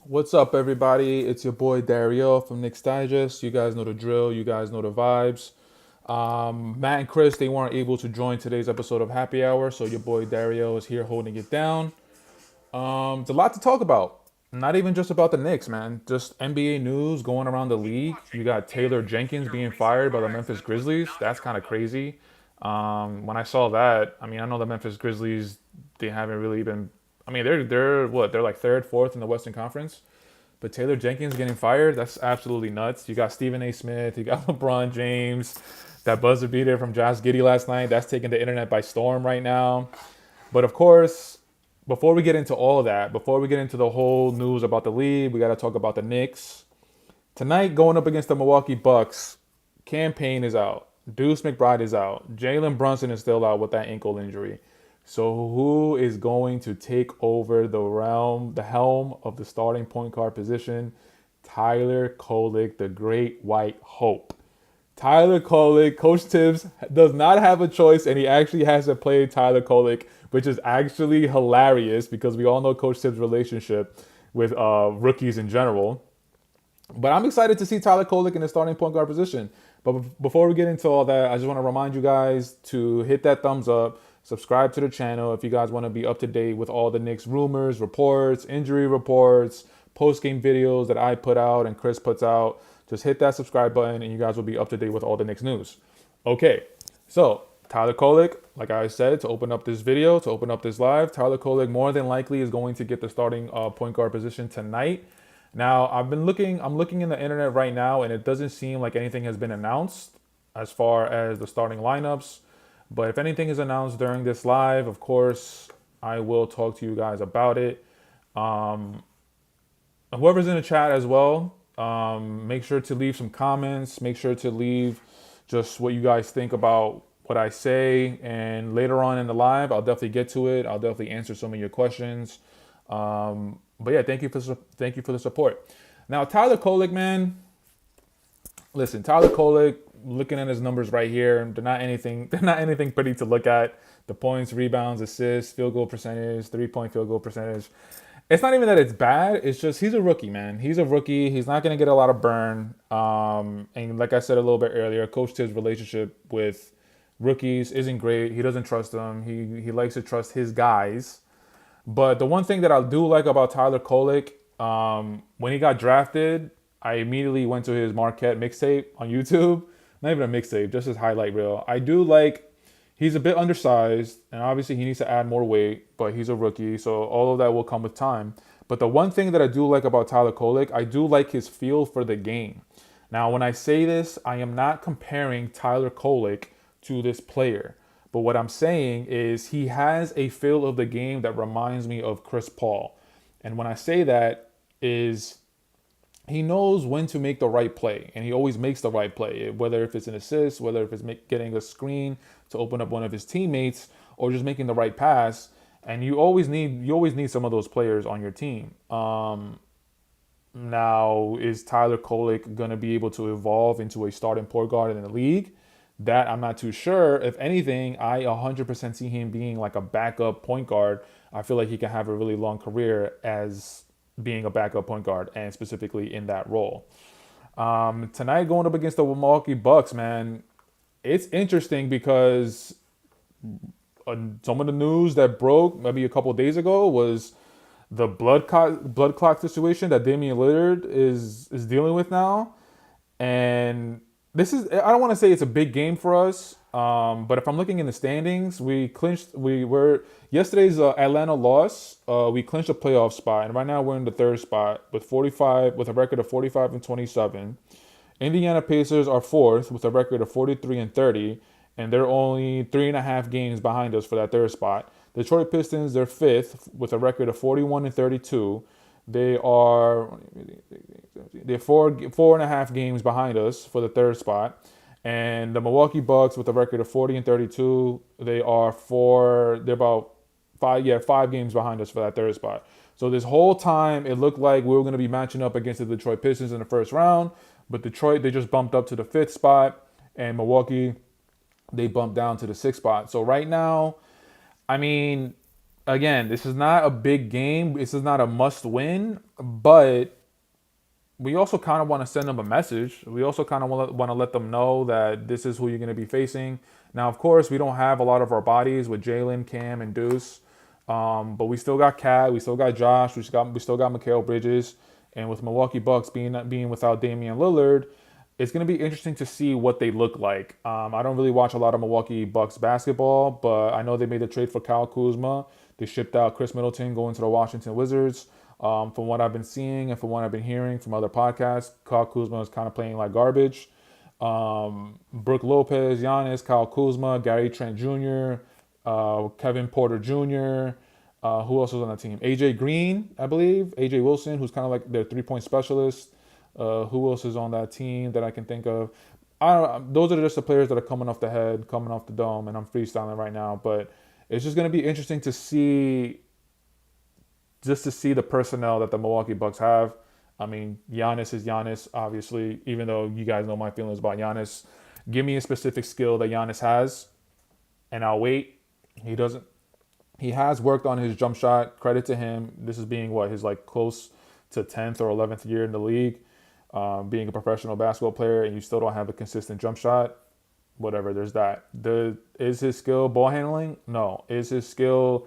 What's up, everybody? It's your boy Dariel from Knicks Digest. You guys know the drill. You guys know the vibes. Matt and Chris, they weren't able to join today's episode of Happy Hour, so your boy Dario is here holding it down. It's a lot to talk about. Not even just about the Knicks, man. Just NBA news going around the league. You got Taylor Jenkins being fired by the Memphis Grizzlies. That's kind of crazy. When I saw that, I mean, I know the Memphis Grizzlies, they haven't really been. I mean, they're what? They're like third, fourth in the Western Conference. But Taylor Jenkins getting fired, that's absolutely nuts. You got Stephen A. Smith, you got LeBron James, that buzzer beater from Josh Giddey last night. That's taking the internet by storm right now. But of course, before we get into all of that, before we get into the whole news about the league, we got to talk about the Knicks. Tonight, going up against the Milwaukee Bucks, Payne is out. Deuce McBride is out. Jalen Brunson is still out with that ankle injury. So who is going to take over the helm of the starting point guard position? Tyler Kolek, the great white hope. Tyler Kolek, Coach Tibbs does not have a choice, and he actually has to play Tyler Kolek, which is actually hilarious because we all know Coach Tibbs' relationship with rookies in general. But I'm excited to see Tyler Kolek in the starting point guard position. But before we get into all that, I just want to remind you guys to hit that thumbs up, subscribe to the channel if you guys want to be up to date with all the Knicks rumors, reports, injury reports, post-game videos that I put out and Chris puts out. Just hit that subscribe button and you guys will be up to date with all the Knicks news. Okay, so Tyler Kolek, like I said, to open up this video, to open up this live, Tyler Kolek more than likely is going to get the starting point guard position tonight. Now, I'm looking in the internet right now, and it doesn't seem like anything has been announced as far as the starting lineups. But if anything is announced during this live, of course, I will talk to you guys about it. Whoever's in the chat as well, make sure to leave some comments. Make sure to leave just what you guys think about what I say. And later on in the live, I'll definitely get to it. I'll definitely answer some of your questions. But yeah, thank you for the support. Now, Tyler Kolek, man, listen, Tyler Kolek, looking at his numbers right here, they're not anything pretty to look at. The points, rebounds, assists, field goal percentage, 3-point field goal percentage. It's not even that it's bad. It's just he's a rookie, man. He's a rookie. He's not going to get a lot of burn. And like I said a little bit earlier, Coach Tibbs' relationship with rookies isn't great. He doesn't trust them. He likes to trust his guys. But the one thing that I do like about Tyler Kolek, when he got drafted, I immediately went to his Marquette mixtape on YouTube. Not even a mixtape, just his highlight reel. I do like, he's a bit undersized, and obviously he needs to add more weight, but he's a rookie, so all of that will come with time. But the one thing that I do like about Tyler Kolek, I do like his feel for the game. Now, when I say this, I am not comparing Tyler Kolek to this player. But what I'm saying is he has a feel of the game that reminds me of Chris Paul. And when I say that is he knows when to make the right play, and he always makes the right play, whether if it's an assist, whether if it's getting a screen to open up one of his teammates, or just making the right pass. And you always need some of those players on your team. Now, is Tyler Kolek going to be able to evolve into a starting point guard in the league? That I'm not too sure. If anything, I 100% see him being like a backup point guard. I feel like he can have a really long career as being a backup point guard and specifically in that role. Tonight, going up against the Milwaukee Bucks, man, it's interesting because some of the news that broke maybe a couple of days ago was the blood clot situation that Damian Lillard is dealing with now. And this is, I don't want to say it's a big game for us, but if I'm looking in the standings, yesterday's Atlanta loss, we clinched a playoff spot, and right now we're in the third spot with a record of 45 and 27. Indiana Pacers are fourth with a record of 43 and 30, and they're only 3.5 games behind us for that third spot. Detroit Pistons, they're fifth with a record of 41 and 32. They're 4.5 games behind us for the third spot. And the Milwaukee Bucks with a record of 40 and 32, they're about 5 games behind us for that third spot. So this whole time it looked like we were going to be matching up against the Detroit Pistons in the first round, but Detroit, they just bumped up to the fifth spot, and Milwaukee, they bumped down to the sixth spot. So right now, I mean, again, this is not a big game. This is not a must win, but we also kind of want to send them a message. We also kind of want to let them know that this is who you're going to be facing. Now, of course, we don't have a lot of our bodies with Jalen, Cam, and Deuce, but we still got Cat, we still got Josh, we still got Mikal Bridges, and with Milwaukee Bucks being without Damian Lillard, it's going to be interesting to see what they look like. I don't really watch a lot of Milwaukee Bucks basketball, but I know they made a trade for Kyle Kuzma. They shipped out Chris Middleton going to the Washington Wizards. From what I've been seeing and from what I've been hearing from other podcasts, Kyle Kuzma is kind of playing like garbage. Brook Lopez, Giannis, Kyle Kuzma, Gary Trent Jr., Kevin Porter Jr., who else was on that team? AJ Green, I believe. AJ Wilson, who's kind of like their three-point specialist. Who else is on that team that I can think of? I don't. Those are just the players that are coming off the head, coming off the dome, and I'm freestyling right now. But it's just going to be interesting to see, just to see the personnel that the Milwaukee Bucks have. I mean, Giannis is Giannis, obviously. Even though you guys know my feelings about Giannis, give me a specific skill that Giannis has, and I'll wait. He doesn't. He has worked on his jump shot. Credit to him. This is being his like close to 10th or 11th year in the league. Being a professional basketball player and you still don't have a consistent jump shot, whatever, there's that. Is his skill ball handling? No. Is his skill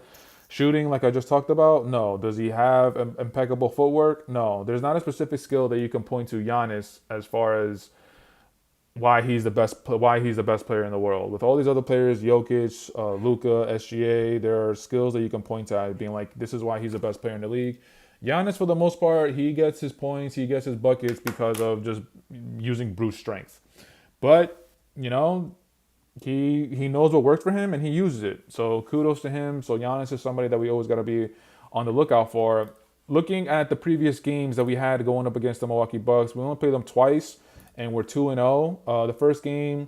shooting like I just talked about? No. Does he have impeccable footwork? No. There's not a specific skill that you can point to Giannis as far as why he's the best player in the world. With all these other players, Jokic, Luka, SGA, there are skills that you can point to being like, this is why he's the best player in the league. Giannis, for the most part, he gets his points, he gets his buckets because of just using brute strength. But, he knows what worked for him and he uses it. So kudos to him. So Giannis is somebody that we always got to be on the lookout for. Looking at the previous games that we had going up against the Milwaukee Bucks, we only played them twice and we're 2-0. The first game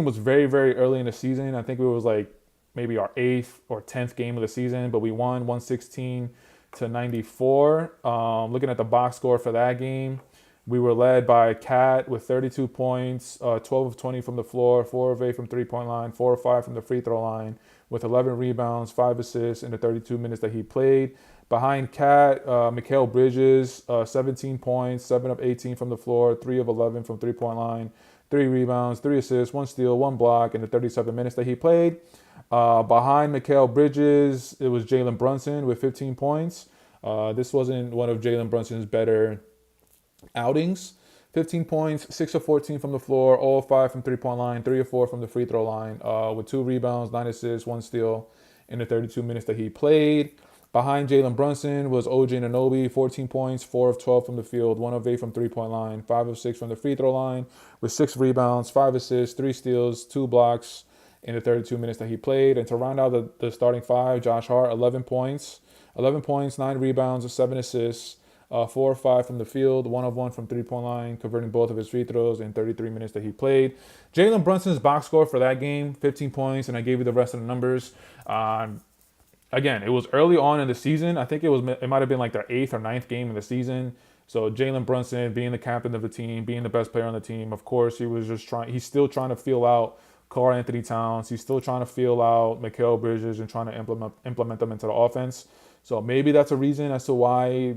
was very, very early in the season. I think it was like maybe our 8th or 10th game of the season, but we won 116-94. Looking at the box score for that game, we were led by Cat with 32 points, 12 of 20 from the floor, 4 of 8 from three-point line, 4 of 5 from the free throw line, with 11 rebounds, 5 assists in the 32 minutes that he played. Behind Cat, Mikal Bridges, 17 points, 7 of 18 from the floor, 3 of 11 from three-point line, 3 rebounds, 3 assists, 1 steal, 1 block in the 37 minutes that he played. Behind Mikal Bridges, it was Jalen Brunson with 15 points. This wasn't one of Jalen Brunson's better outings. 15 points, 6 of 14 from the floor, all of 5 from three-point line, 3 of 4 from the free throw line, with 2 rebounds, 9 assists, 1 steal in the 32 minutes that he played. Behind Jalen Brunson was OG Anunoby, 14 points, 4 of 12 from the field, 1 of 8 from three-point line, 5 of 6 from the free throw line, with 6 rebounds, 5 assists, 3 steals, 2 blocks in the 32 minutes that he played. And to round out the starting 5, Josh Hart, 11 points, 9 rebounds, 7 assists, 4 of 5 from the field, 1 of 1 from three-point line, converting both of his free throws in 33 minutes that he played. Jalen Brunson's box score for that game, 15 points, and I gave you the rest of the numbers. Again, it was early on in the season. I think it might have been like their 8th or 9th game of the season. So Jalen Brunson being the captain of the team, being the best player on the team, of course, he's still trying to feel out Karl-Anthony Towns. He's still trying to feel out Mikal Bridges and trying to implement them into the offense. So maybe that's a reason as to why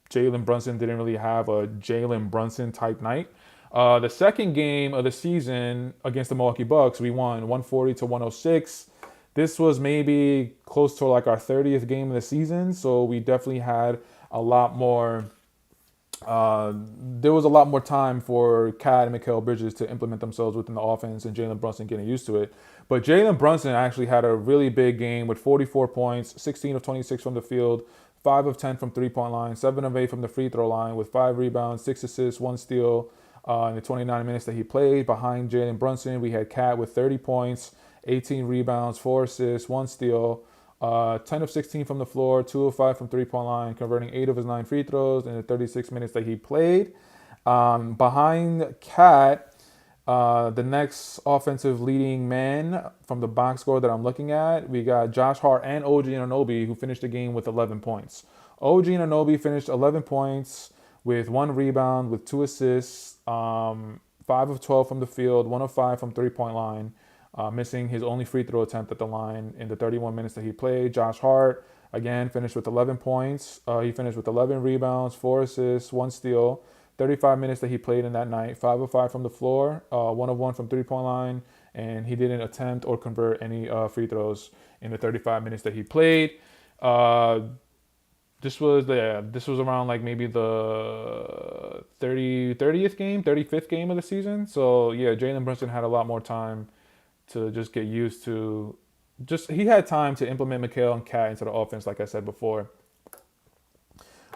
Jalen Brunson didn't really have a Jalen Brunson type night. The second game of the season against the Milwaukee Bucks, we won 140-106. This was maybe close to like our 30th game of the season, so we definitely had a lot more. There was a lot more time for Cat and Mikal Bridges to implement themselves within the offense and Jalen Brunson getting used to it. But Jalen Brunson actually had a really big game with 44 points, 16 of 26 from the field, 5 of 10 from three-point line, 7 of 8 from the free throw line, with 5 rebounds, 6 assists, 1 steal in the 29 minutes that he played. Behind Jalen Brunson, we had Cat with 30 points, 18 rebounds, 4 assists, 1 steal, 10 of 16 from the floor, 2 of 5 from three-point line, converting 8 of his 9 free throws in the 36 minutes that he played. Behind Cat, the next offensive leading man from the box score that I'm looking at, we got Josh Hart and OG Anunoby, who finished the game with 11 points. OG Anunoby finished 11 points with 1 rebound, with 2 assists, 5 of 12 from the field, 1 of 5 from three-point line. missing his only free throw attempt at the line in the 31 minutes that he played. Josh Hart, again, finished with 11 points. He finished with 11 rebounds, 4 assists, 1 steal. 35 minutes that he played in that night, 5 of 5 from the floor, 1 of 1 from three-point line, and he didn't attempt or convert any free throws in the 35 minutes that he played. This was around like maybe the 30th game, 35th game of the season. So yeah, Jalen Brunson had a lot more time to just get used to. He had time to implement Mikal and Cat into the offense, like I said before.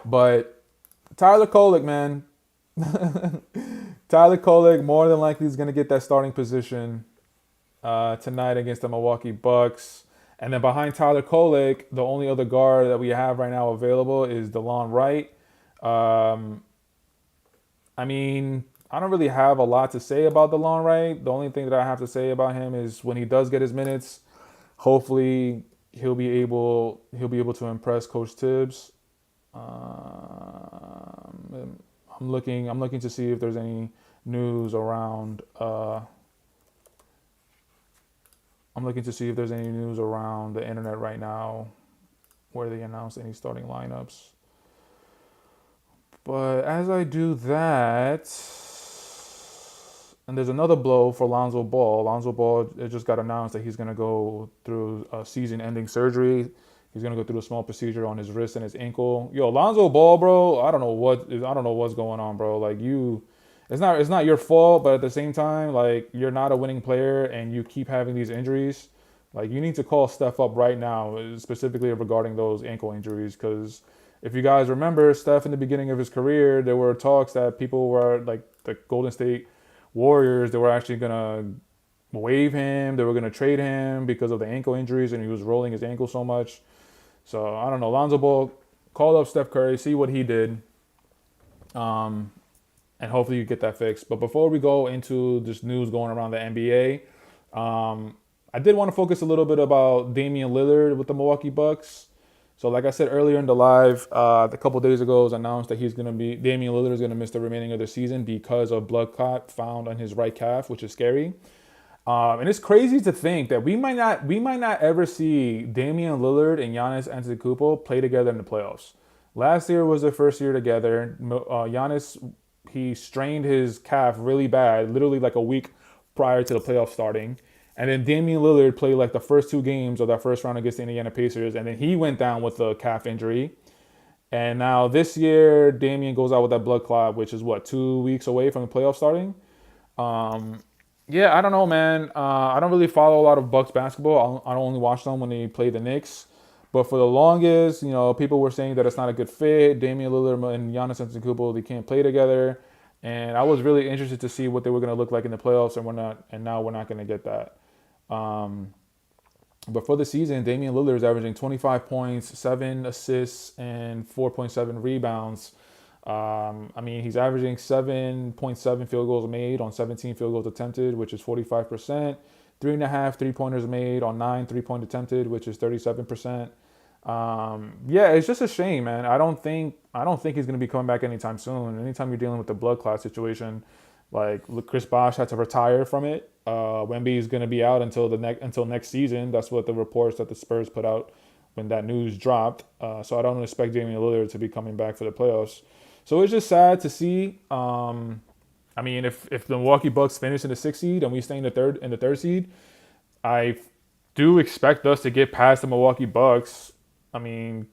But Tyler Kolek, man, Tyler Kolek more than likely is going to get that starting position tonight against the Milwaukee Bucks. And then behind Tyler Kolek, the only other guard that we have right now available is DeLon Wright. I mean, I don't really have a lot to say about DeLon Wright. The only thing that I have to say about him is when he does get his minutes, hopefully he'll be able to impress Coach Tibbs. I'm looking to see if there's any news around. I'm looking to see if there's any news around the internet right now where they announce any starting lineups. But as I do that, and there's another blow for Lonzo Ball. Lonzo Ball, it just got announced that he's going to go through a season-ending surgery. He's going to go through a small procedure on his wrist and his ankle. Yo, Lonzo Ball, bro, I don't know what's going on, bro. Like it's not your fault, but at the same time, like you're not a winning player and you keep having these injuries. Like you need to call Steph up right now, specifically regarding those ankle injuries. Because if you guys remember, Steph in the beginning of his career, there were talks that people were like the Golden State Warriors, they were actually gonna waive him. They were gonna trade him because of the ankle injuries, and he was rolling his ankle so much. So I don't know. Lonzo Ball, call up Steph Curry, see what he did. And hopefully you get that fixed. But before we go into this news going around the NBA, I did want to focus a little bit about Damian Lillard with the Milwaukee Bucks. So like I said earlier in the live, a couple of days ago, it was announced that Damian Lillard is going to miss the remaining of the season because of blood clot found on his right calf, which is scary. And it's crazy to think that we might not ever see Damian Lillard and Giannis Antetokounmpo play together in the playoffs. Last year was their first year together. Giannis, he strained his calf really bad, literally like a week prior to the playoffs starting. And then Damian Lillard played like the first 2 games of that first round against the Indiana Pacers, and then he went down with a calf injury. And now this year, Damian goes out with that blood clot, which is 2 weeks away from the playoffs starting. Yeah, I don't know, man. I don't really follow a lot of Bucks basketball. I only watch them when they play the Knicks. But for the longest, people were saying that it's not a good fit. Damian Lillard and Giannis Antetokounmpo, they can't play together. And I was really interested to see what they were going to look like in the playoffs, and now we're not going to get that. But for the season, Damian Lillard is averaging 25 points, 7 assists, and 4.7 rebounds. He's averaging 7.7 field goals made on 17 field goals attempted, which is 45%. 3.5 3-pointers made on 9 3-point attempted, which is 37%. It's just a shame, man. I don't think he's going to be coming back anytime soon. Anytime you're dealing with the blood clot situation, like Chris Bosh had to retire from it. Wemby is going to be out until next season. That's what the reports that the Spurs put out when that news dropped. So I don't expect Damian Lillard to be coming back for the playoffs. So it's just sad to see. If the Milwaukee Bucks finish in the 6th seed and we stay in the third seed, I do expect us to get past the Milwaukee Bucks. The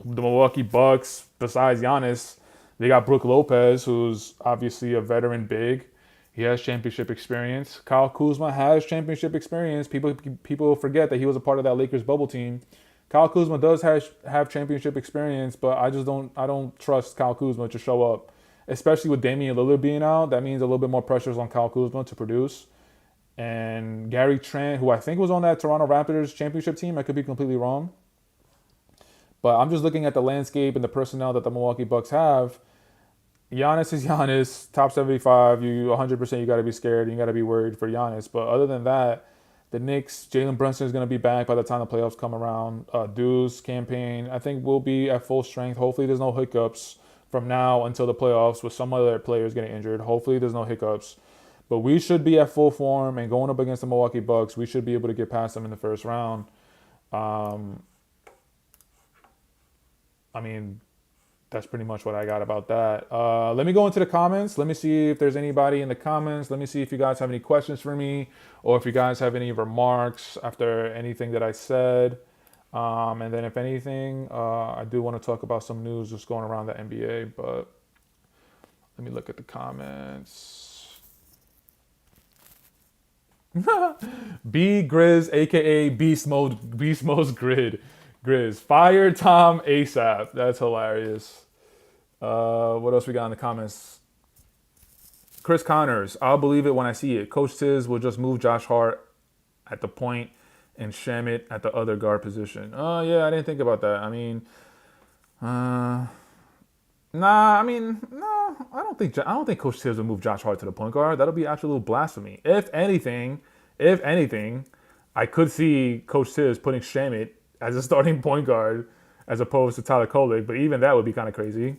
Milwaukee Bucks, besides Giannis, they got Brook Lopez, who's obviously a veteran big. He has championship experience. Kyle Kuzma has championship experience. People forget that he was a part of that Lakers bubble team. Kyle Kuzma does have championship experience, but I don't trust Kyle Kuzma to show up. Especially with Damian Lillard being out, that means a little bit more pressure on Kyle Kuzma to produce. And Gary Trent, who I think was on that Toronto Raptors championship team, I could be completely wrong. But I'm just looking at the landscape and the personnel that the Milwaukee Bucks have. Giannis is Giannis, top 75. You 100%, you got to be scared. You got to be worried for Giannis. But other than that, the Knicks, Jalen Brunson is going to be back by the time the playoffs come around. Deuce, Payne, I think we'll be at full strength. Hopefully there's no hiccups from now until the playoffs with some other players getting injured. Hopefully there's no hiccups. But we should be at full form and going up against the Milwaukee Bucks. We should be able to get past them in the first round. Um, I mean, that's pretty much what I got about that. Let me go into the comments. Let me see if there's anybody in the comments. Let me see if you guys have any questions for me or if you guys have any remarks after anything that I said. And then if anything, I do want to talk about some news just going around the NBA, but let me look at the comments. B Grizz, aka Beast Mode's Grizz. Fire Tom ASAP. That's hilarious. What else we got in the comments? Chris Connors. I'll believe it when I see it. Coach Tiz will just move Josh Hart at the point and Shamit at the other guard position. Oh yeah, I didn't think about that. I mean, nah. I don't think Coach Tibbs will move Josh Hart to the point guard. That'll be absolute blasphemy. If anything, I could see Coach Tibbs putting Shamit as a starting point guard as opposed to Tyler Kolek, but even that would be kind of crazy.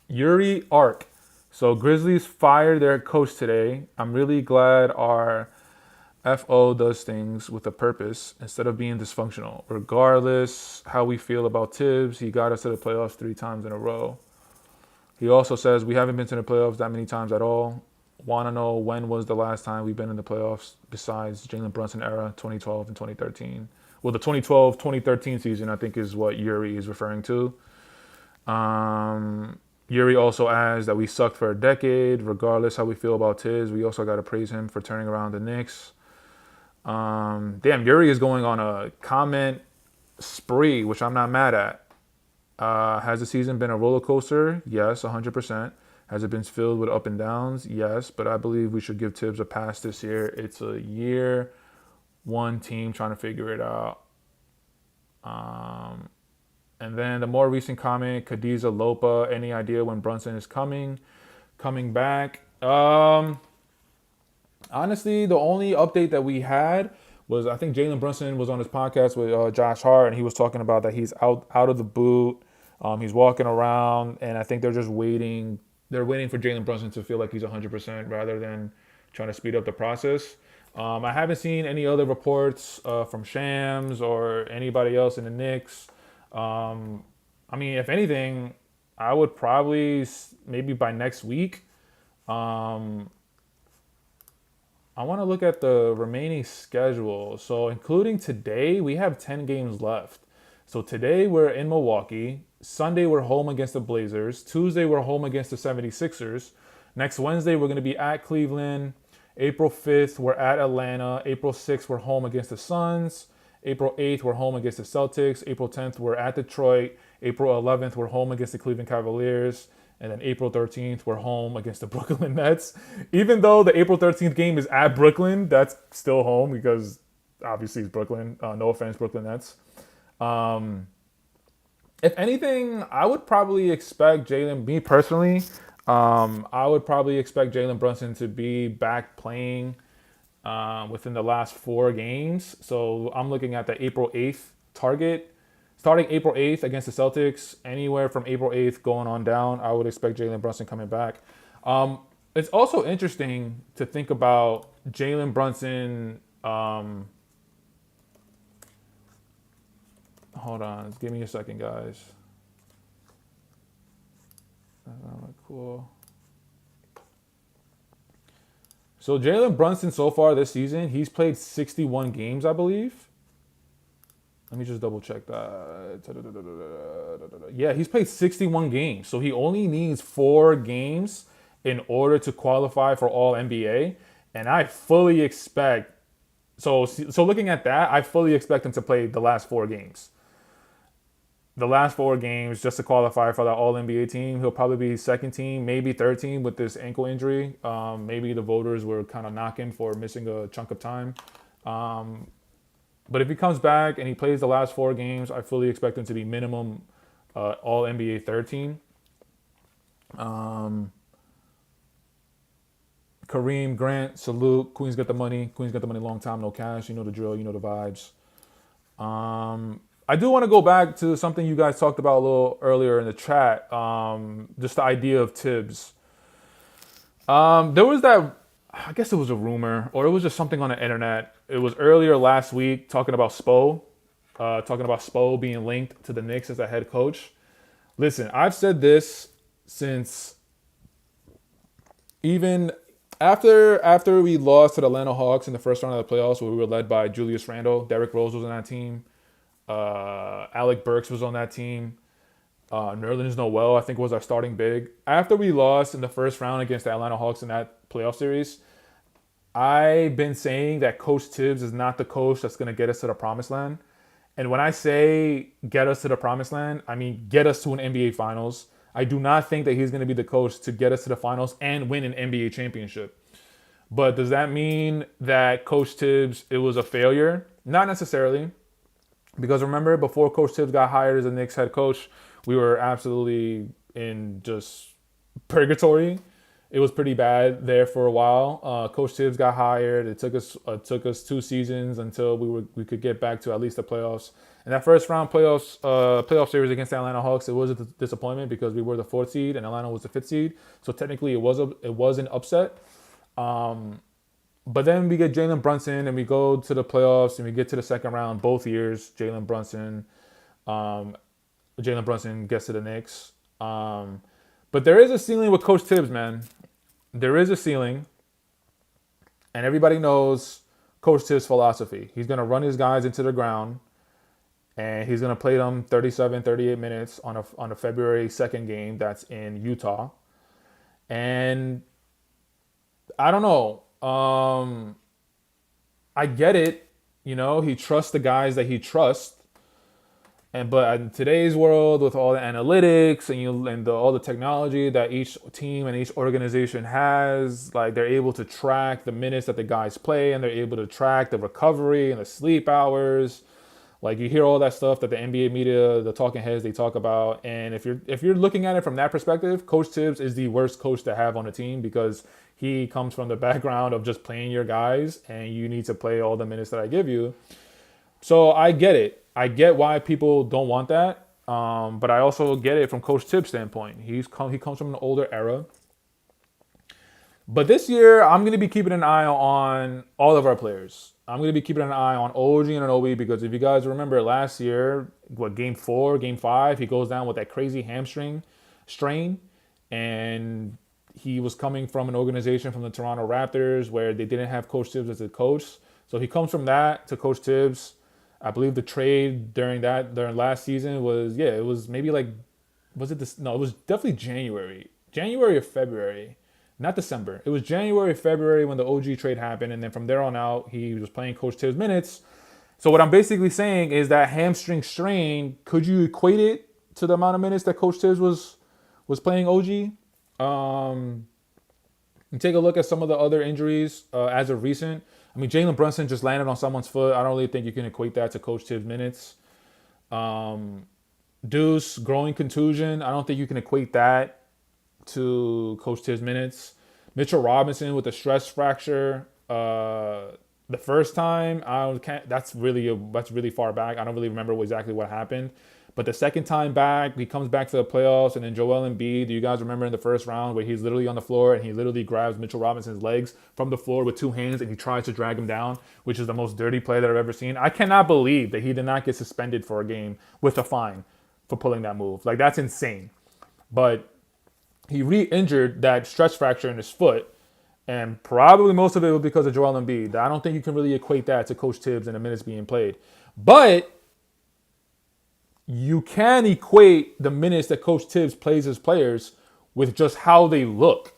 Yuri Ark. So Grizzlies fired their coach today. I'm really glad our FO does things with a purpose instead of being dysfunctional. Regardless how we feel about Tibbs, he got us to the playoffs 3 times in a row. He also says we haven't been to the playoffs that many times at all. Want to know when was the last time we've been in the playoffs besides Jalen Brunson era, 2012 and 2013. Well, the 2012-2013 season, I think, is what Yuri is referring to. Yuri also adds that we sucked for a decade. Regardless how we feel about Tiz, we also got to praise him for turning around the Knicks. Damn, Yuri is going on a comment spree, which I'm not mad at. Has the season been a roller coaster? Yes, 100%. Has it been filled with up and downs? Yes, but I believe we should give Tibbs a pass this year. It's a year one team trying to figure it out. And then the more recent comment, Khadija Lopa, any idea when Brunson is coming back? Honestly, the only update that we had was I think Jalen Brunson was on his podcast with Josh Hart, and he was talking about that he's out of the boot. He's walking around, and I think they're just waiting. They're waiting for Jalen Brunson to feel like he's 100% rather than trying to speed up the process. I haven't seen any other reports from Shams or anybody else in the Knicks. I mean, if anything, I would probably maybe by next week. I want to look at the remaining schedule. So including today, we have 10 games left. So today we're in Milwaukee. Sunday we're home against the Blazers. Tuesday we're home against the 76ers. Next Wednesday we're going to be at Cleveland. April 5th we're at Atlanta. April 6th we're home against the Suns. April 8th we're home against the Celtics. April 10th we're at Detroit. April 11th we're home against the Cleveland Cavaliers. And then April 13th, we're home against the Brooklyn Nets. Even though the April 13th game is at Brooklyn, that's still home because obviously it's Brooklyn. No offense, Brooklyn Nets. If anything, I would probably expect me personally, I would probably expect Jalen Brunson to be back playing within the last 4 games. So I'm looking at the April 8th target. Starting April 8th against the Celtics, anywhere from April 8th going on down, I would expect Jalen Brunson coming back. It's also interesting to think about Jalen Brunson. Hold on, give me a second, guys. Cool. So Jalen Brunson so far this season, he's played 61 games, I believe. Let me just double check that. Yeah, he's played 61 games. So he only needs 4 games in order to qualify for All NBA. And I fully expect, so looking at that, I fully expect him to play the last 4 games. The last 4 games just to qualify for the All NBA team. He'll probably be second team, maybe third team with this ankle injury. Maybe the voters were kind of knocking for missing a chunk of time. But if he comes back and he plays the last 4 games, I fully expect him to be minimum All NBA third team. Kareem Grant, salute. Queens got the money. Queens got the money long time, no cash. You know the drill. You know the vibes. I do want to go back to something you guys talked about a little earlier in the chat. Just the idea of Tibbs. There was that, I guess it was a rumor, or it was just something on the internet. It was earlier last week talking about Spo being linked to the Knicks as a head coach. Listen, I've said this since even after we lost to the Atlanta Hawks in the first round of the playoffs, where we were led by Julius Randle. Derrick Rose was on that team. Alec Burks was on that team. Nerlens Noel, I think, was our starting big. After we lost in the first round against the Atlanta Hawks in that playoff series, I've been saying that Coach Tibbs is not the coach that's going to get us to the promised land. And when I say get us to the promised land, I mean get us to an NBA Finals. I do not think that he's going to be the coach to get us to the finals and win an NBA championship. But does that mean that Coach Tibbs, it was a failure? Not necessarily. Because remember, before Coach Tibbs got hired as the Knicks head coach, we were absolutely in just purgatory. It was pretty bad there for a while. Coach Tibbs got hired. It took us 2 seasons until we could get back to at least the playoffs. And that first round playoff series against the Atlanta Hawks, it was a disappointment because we were the 4th seed and Atlanta was the 5th seed. So technically, it was an upset. But then we get Jalen Brunson and we go to the playoffs and we get to the second round both years. Jalen Brunson gets to the Knicks. But there is a ceiling with Coach Tibbs, man. There is a ceiling. And everybody knows Coach Tibbs' philosophy. He's going to run his guys into the ground. And he's going to play them 37, 38 minutes on a February 2nd game that's in Utah. And I don't know. I get it. You know, he trusts the guys that he trusts. But in today's world, with all the analytics and all the technology that each team and each organization has, like they're able to track the minutes that the guys play, and they're able to track the recovery and the sleep hours. Like you hear all that stuff that the NBA media, the talking heads, they talk about. And if you're looking at it from that perspective, Coach Tibbs is the worst coach to have on a team because he comes from the background of just playing your guys, and you need to play all the minutes that I give you. So I get it. I get why people don't want that, but I also get it from Coach Tibbs' standpoint. He comes from an older era. But this year, I'm going to be keeping an eye on all of our players. I'm going to be keeping an eye on OG and Anunoby because if you guys remember last year, Game 4, Game 5, he goes down with that crazy hamstring strain, and he was coming from an organization from the Toronto Raptors where they didn't have Coach Tibbs as a coach. So he comes from that to Coach Tibbs. I believe the trade during last season was, it was maybe like, was it this? No, it was definitely January or February, not December. It was January, February when the OG trade happened. And then from there on out, he was playing Coach Tibbs minutes. So what I'm basically saying is that hamstring strain, could you equate it to the amount of minutes that Coach Tibbs was playing OG? And take a look at some of the other injuries as of recent. I mean, Jalen Brunson just landed on someone's foot. I don't really think you can equate that to Coach Tibbs' minutes. Deuce, growing contusion. I don't think you can equate that to Coach Tibbs' minutes. Mitchell Robinson with a stress fracture. The first time, that's really far back. I don't really remember exactly what happened. But the second time back, he comes back to the playoffs, and then Joel Embiid, do you guys remember in the first round where he's literally on the floor and he literally grabs Mitchell Robinson's legs from the floor with 2 hands and he tries to drag him down, which is the most dirty play that I've ever seen. I cannot believe that he did not get suspended for a game with a fine for pulling that move. Like, that's insane. But he re-injured that stress fracture in his foot, and probably most of it was because of Joel Embiid. I don't think you can really equate that to Coach Tibbs and the minutes being played. But you can equate the minutes that Coach Tibbs plays his players with just how they look.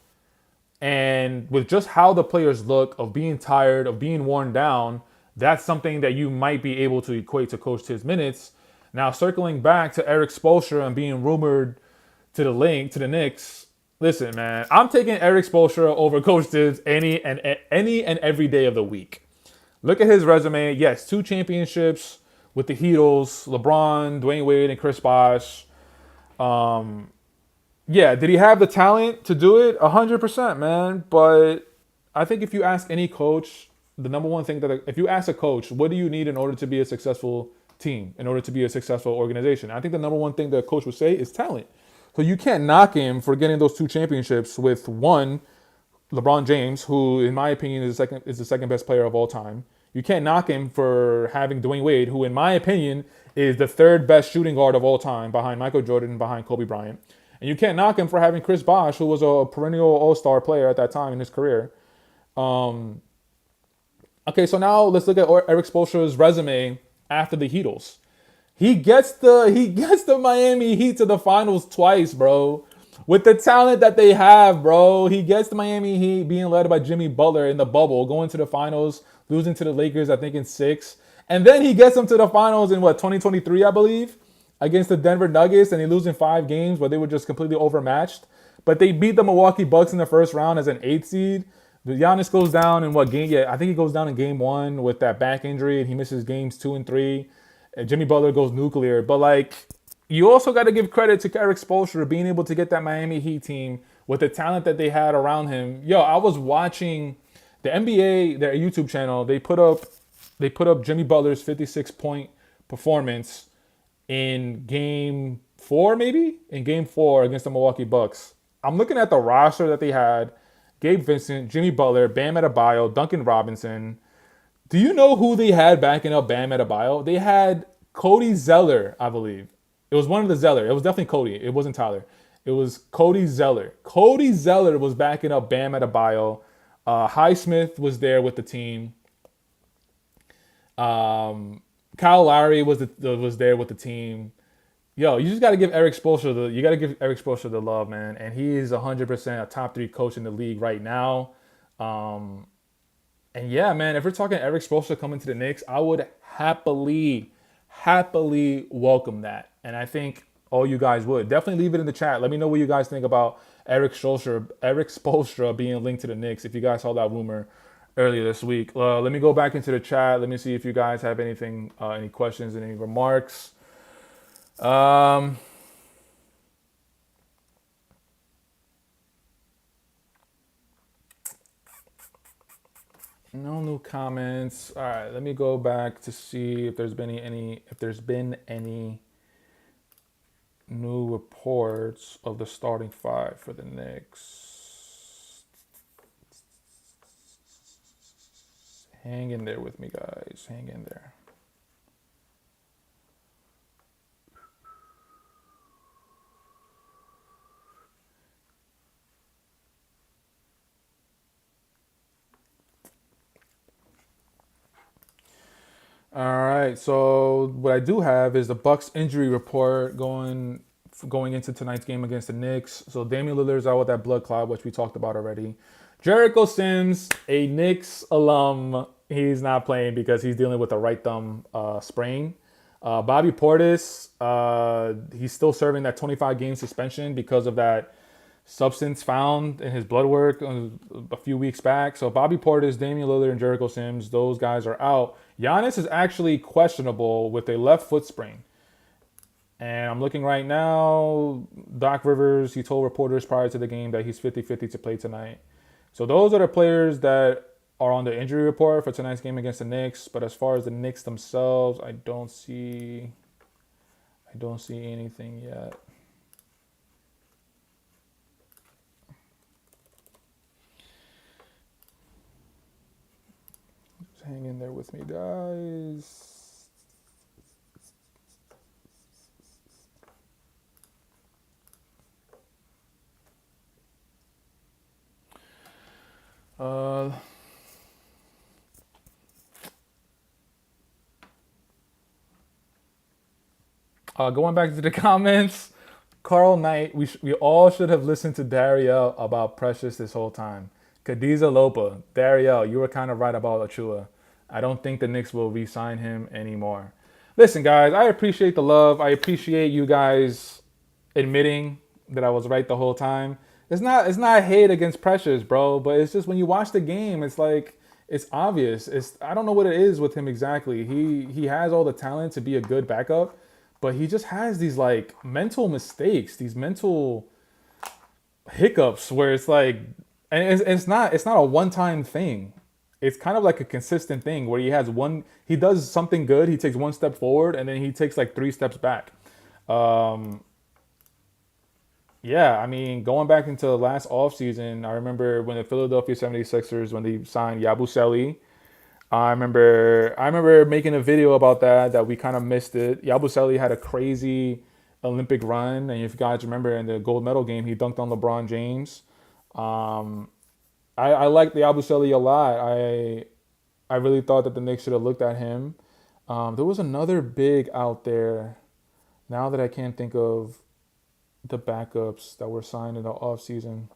And with just how the players look, of being tired, of being worn down, that's something that you might be able to equate to Coach Tibbs' minutes. Now, circling back to Eric Spoelstra and being rumored to the Knicks, listen, man, I'm taking Eric Spoelstra over Coach Tibbs any and every day of the week. Look at his resume. Yes, 2 championships with the Heatles, LeBron, Dwayne Wade, and Chris Bosh. Did he have the talent to do it? 100%, man. But I think if you ask any coach, the number one thing if you ask a coach, what do you need in order to be a successful team in order to be a successful organization. I think the number one thing that a coach would say is talent. So you can't knock him for getting those 2 championships with one, LeBron James, who in my opinion is the second best player of all time. You can't knock him for having Dwayne Wade, who in my opinion is the third best shooting guard of all time, behind Michael Jordan and behind Kobe Bryant. And you can't knock him for having Chris Bosh, who was a perennial All-Star player at that time in his career. Okay, so now let's look at Eric Spoelstra's resume after the Heatles. He gets the Miami Heat to the finals twice, bro. With the talent that they have, bro. He gets the Miami Heat being led by Jimmy Butler in the bubble, going to the finals, losing to the Lakers, I think in 6. And then he gets them to the finals in 2023, I believe, against the Denver Nuggets, and they lose in 5 games, but they were just completely overmatched. But they beat the Milwaukee Bucks in the first round as an 8th seed. Giannis goes down in what game? Yeah, I think he goes down in game 1 with that back injury, and he misses games 2 and 3. And Jimmy Butler goes nuclear. But like, you also got to give credit to Eric Spoelstra being able to get that Miami Heat team with the talent that they had around him. Yo, I was watching the NBA, their YouTube channel. They put up Jimmy Butler's 56-point performance in game 4, maybe? In game 4 against the Milwaukee Bucks. I'm looking at the roster that they had. Gabe Vincent, Jimmy Butler, Bam Adebayo, Duncan Robinson. Do you know who they had backing up Bam Adebayo? They had Cody Zeller, I believe. It was one of the Zeller. It was definitely Cody. It wasn't Tyler. It was Cody Zeller. Cody Zeller was backing up Bam Adebayo. Highsmith was there with the team. Kyle Lowry was there with the team. Yo, you just got to give Eric Spoelstra the love, man. And he is 100% a top 3 coach in the league right now. And yeah, man, if we're talking Eric Spoelstra coming to the Knicks, I would happily welcome that. And I think all you guys would. Definitely leave it in the chat. Let me know what you guys think about Eric Spoelstra being linked to the Knicks, if you guys saw that rumor earlier this week. Let me go back into the chat. Let me see if you guys have anything, any questions, any remarks. No new comments. All right, let me go back to see if there's been any new reports of the starting 5 for the Knicks. Hang in there with me, guys. Hang in there. All right, so what I do have is the Bucks injury report going into tonight's game against the Knicks. So Damian Lillard's out with that blood clot, which we talked about already. Jericho Sims, a Knicks alum, he's not playing because he's dealing with a right thumb sprain. Bobby Portis, he's still serving that 25-game suspension because of that substance found in his blood work a few weeks back. So Bobby Portis, Damian Lillard, and Jericho Sims, those guys are out. Giannis is actually questionable with a left foot sprain. And I'm looking right now, Doc Rivers, he told reporters prior to the game that he's 50-50 to play tonight. So those are the players that are on the injury report for tonight's game against the Knicks. But as far as the Knicks themselves, I don't see anything yet. Just hang in there with me, guys. Going back to the comments, Carl Knight, we all should have listened to Dariel about Precious this whole time. Khadiza Lopa, Dariel, you were kind of right about Achua. I don't think the Knicks will re-sign him anymore. Listen, guys, I appreciate the love. I appreciate you guys admitting that I was right the whole time. It's not hate against Precious, bro, but it's just when you watch the game, it's like it's obvious. I don't know what it is with him exactly. He has all the talent to be a good backup, but he just has these like mental mistakes, these mental hiccups where it's like, and it's not a one-time thing. it's kind of like a consistent thing where he does something good, he takes one step forward, and then he takes like 3 steps back. Um, yeah, I mean, going back into the last offseason, I remember when the Philadelphia 76ers, when they signed Yabusele, I remember making a video about that we kind of missed it. Yabusele had a crazy Olympic run, and if you guys remember in the gold medal game, he dunked on LeBron James. Um, I like the Yabusele a lot. I really thought that the Knicks should have looked at him. There was another big out there. Now that I can't think of the backups that were signed in the offseason.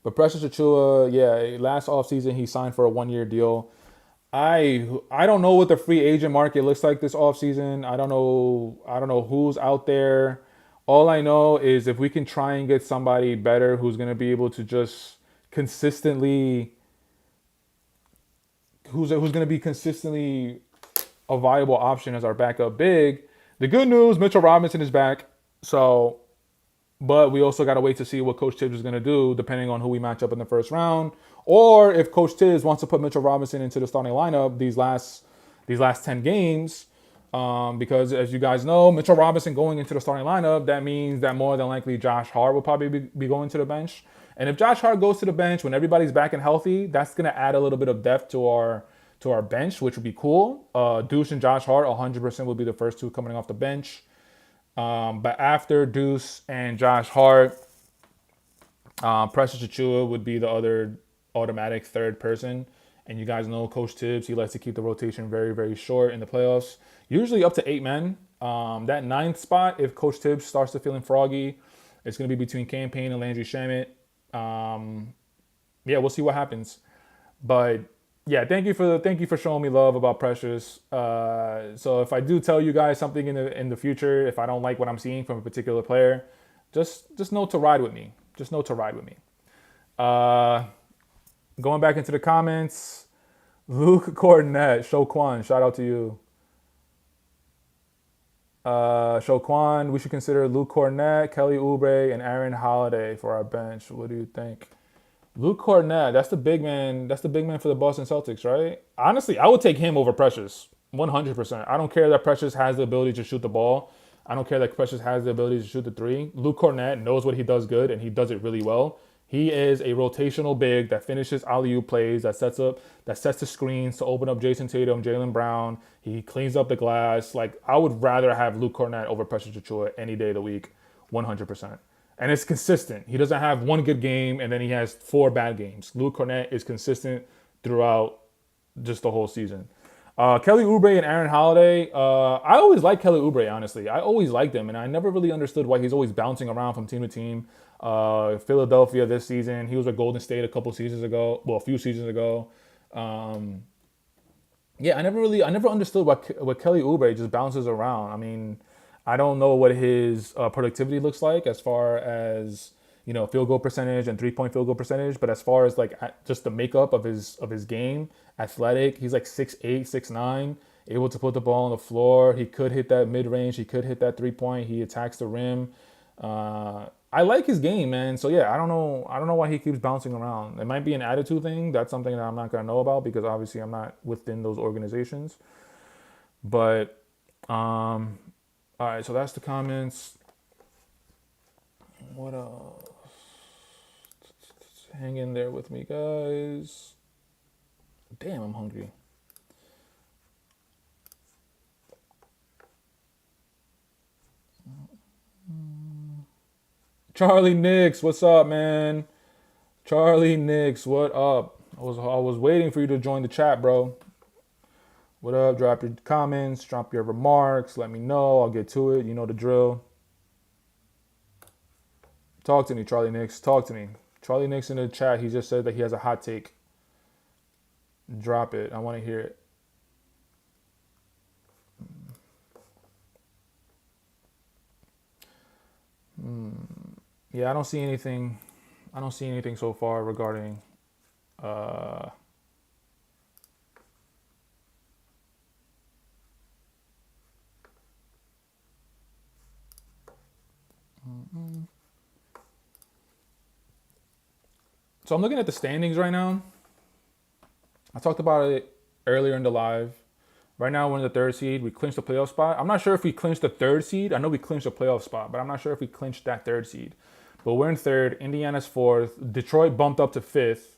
But Precious Achua, yeah, last offseason he signed for a 1 year deal. I don't know what the free agent market looks like this offseason. I don't know who's out there. All I know is if we can try and get somebody better who's gonna be able to just consistently who's gonna be consistently a viable option as our backup big. The good news, Mitchell Robinson is back. So but we also got to wait to see what Coach Tibbs is going to do, depending on who we match up in the first round, or if Coach Tibbs wants to put Mitchell Robinson into the starting lineup these last 10 games. Because as you guys know, Mitchell Robinson going into the starting lineup, that means that more than likely Josh Hart will probably be going to the bench. And if Josh Hart goes to the bench when everybody's back and healthy, that's going to add a little bit of depth to our bench, which would be cool. Deuce and Josh Hart 100% will be the first two coming off the bench. But after Deuce and Josh Hart, Precious Achua would be the other automatic third person. And you guys know Coach Tibbs, he likes to keep the rotation very, very short in the playoffs. Usually up to 8 men. That ninth spot, if Coach Tibbs starts to feeling froggy, it's going to be between Payne and Landry Shamet. Yeah, we'll see what happens. But yeah, thank you for showing me love about Precious. So if I do tell you guys something in the future, if I don't like what I'm seeing from a particular player, just know to ride with me. Just know to ride with me. Going back into the comments, Luke Cornett, Shoquan, shout out to you. Shoquan, we should consider Luke Cornett, Kelly Oubre, and Aaron Holiday for our bench. What do you think? Luke Cornett, that's the big man. That's the big man for the Boston Celtics, right? Honestly, I would take him over Precious, 100%. I don't care that Precious has the ability to shoot the ball. I don't care that Precious has the ability to shoot the three. Luke Cornett knows what he does good, and he does it really well. He is a rotational big that finishes alley-oop plays, that sets the screens to open up Jason Tatum, Jalen Brown. He cleans up the glass. Like, I would rather have Luke Cornett over Precious Achiuwa any day of the week, 100%. And it's consistent. He doesn't have one good game and then he has 4 bad games. Luke Cornett is consistent throughout just the whole season. Kelly Oubre and Aaron Holiday. I always liked Kelly Oubre, honestly. I always liked him, and I never really understood why he's always bouncing around from team to team. Philadelphia this season. He was at Golden State a few seasons ago. Yeah, I never understood what Kelly Oubre just bounces around. I mean, I don't know what his productivity looks like as far as field goal percentage and 3-point field goal percentage, but as far as like just the makeup of his game, athletic, he's like 6'8", 6'9", able to put the ball on the floor. He could hit that mid range. He could hit that 3-point. He attacks the rim. I like his game, man. So yeah, I don't know why he keeps bouncing around. It might be an attitude thing. That's something that I'm not gonna know about because obviously I'm not within those organizations. But all right, so that's the comments. What else? Hang in there with me, guys. Damn, I'm hungry. Charlie Knicks, what's up, man? Charlie Knicks, what up? I was waiting for you to join the chat, bro. What up? Drop your comments, drop your remarks. Let me know. I'll get to it. You know the drill. Talk to me, Charlie Knicks. Talk to me. Charlie Knicks in the chat, he just said that he has a hot take. Drop it. I want to hear it. Yeah, I don't see anything. I don't see anything so far regarding So I'm looking at the standings right now. I talked about it earlier in the live. Right now, we're in the third seed. We clinched the playoff spot. I'm not sure if we clinched the third seed. I know we clinched the playoff spot, but I'm not sure if we clinched that third seed. But we're in third. Indiana's fourth. Detroit bumped up to fifth.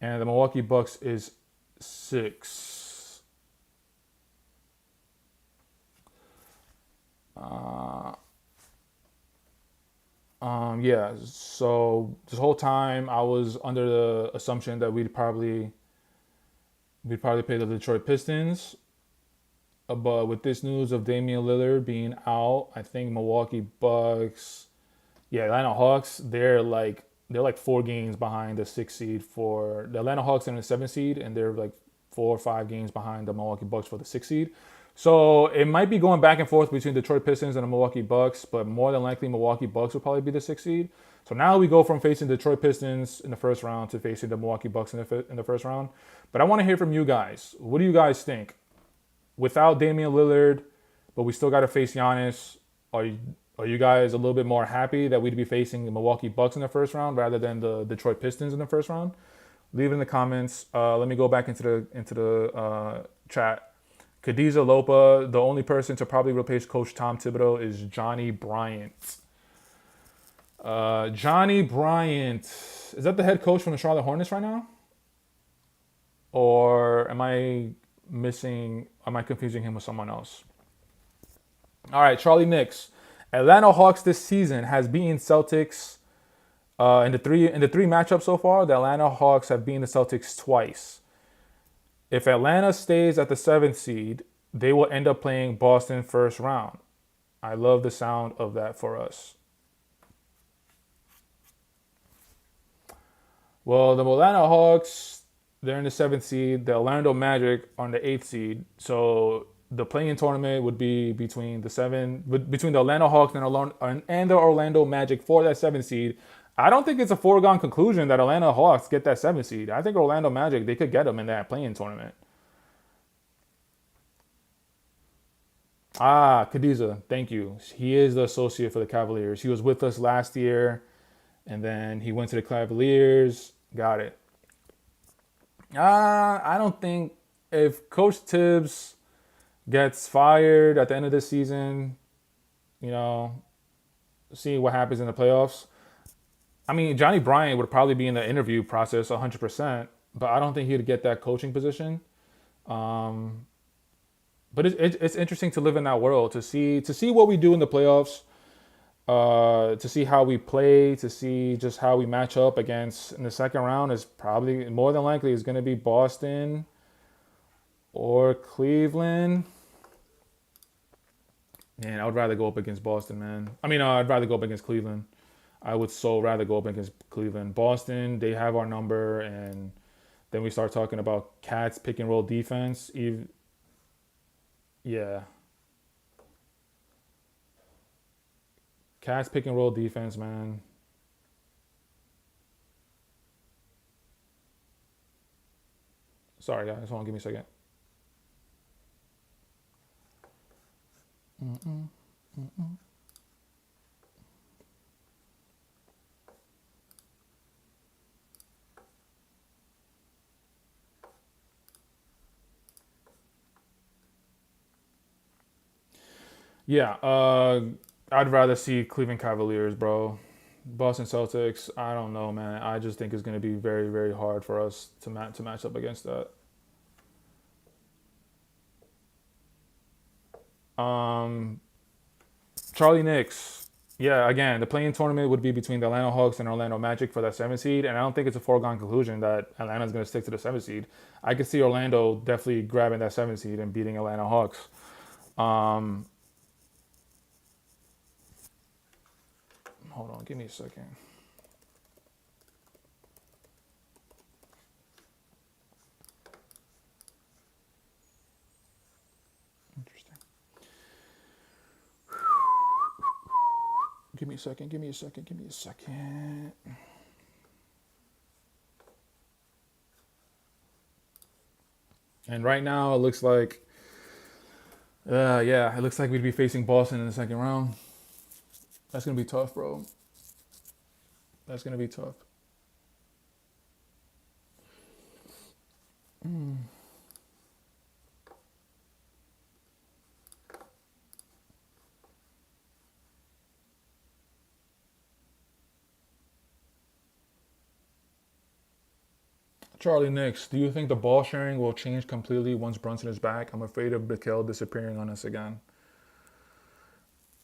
And the Milwaukee Bucks is sixth. Yeah. So this whole time, I was under the assumption that we'd probably play the Detroit Pistons. But with this news of Damian Lillard being out, I think Milwaukee Bucks, yeah, Atlanta Hawks, they're like 4 games behind the sixth seed for the Atlanta Hawks and the seventh seed, and they're like 4 or 5 games behind the Milwaukee Bucks for the sixth seed. So it might be going back and forth between Detroit Pistons and the Milwaukee Bucks, but more than likely Milwaukee Bucks will probably be the sixth seed. So now we go from facing Detroit Pistons in the first round to facing the Milwaukee Bucks in the first round. But I want to hear from you guys. What do you guys think? Without Damian Lillard, but we still got to face Giannis. Are you guys a little bit more happy that we'd be facing the Milwaukee Bucks in the first round rather than the Detroit Pistons in the first round? Leave it in the comments. Let me go back into the chat. Khadija Lopa, the only person to probably replace Coach Tom Thibodeau is Johnny Bryant. Johnny Bryant, is that the head coach from the Charlotte Hornets right now? Or am I confusing him with someone else? All right, Charlie Knicks. Atlanta Hawks this season has beaten Celtics in the three matchups so far. The Atlanta Hawks have beaten the Celtics twice. If Atlanta stays at the 7th seed, they will end up playing Boston first round. I love the sound of that for us. Well, the Atlanta Hawks, they're in the 7th seed. The Orlando Magic on the 8th seed. So the play-in tournament would be between the Atlanta Hawks and the Orlando Magic for that 7th seed. I don't think it's a foregone conclusion that Atlanta Hawks get that 7th seed. I think Orlando Magic, they could get them in that play-in tournament. Khadija, thank you. He is the associate for the Cavaliers. He was with us last year, and then he went to the Cavaliers. Got it. I don't think if Coach Tibbs gets fired at the end of this season, see what happens in the playoffs. I mean, Johnny Bryant would probably be in the interview process 100%, but I don't think he'd get that coaching position. But it's interesting to live in that world, to see what we do in the playoffs, to see how we play, to see just how we match up against in the second round is probably more than likely is going to be Boston or Cleveland. Man, I would rather go up against Boston, man. I'd rather go up against Cleveland. I would so rather go up against Cleveland. Boston, they have our number, and then we start talking about Cats pick and roll defense. Yeah. Cats pick and roll defense, man. Sorry, guys. Hold on, give me a second. Yeah, I'd rather see Cleveland Cavaliers, bro. Boston Celtics, I don't know, man. I just think it's going to be very, very hard for us to match up against that. Charlie Knicks. Yeah, again, the play-in tournament would be between the Atlanta Hawks and Orlando Magic for that 7th seed, and I don't think it's a foregone conclusion that Atlanta's going to stick to the 7th seed. I could see Orlando definitely grabbing that 7th seed and beating Atlanta Hawks. Hold on, give me a second. Interesting. Give me a second. And right now it looks like, it looks like we'd be facing Boston in the second round. That's going to be tough, bro. That's going to be tough. Charlie Nix, do you think the ball sharing will change completely once Brunson is back? I'm afraid of Mikal disappearing on us again.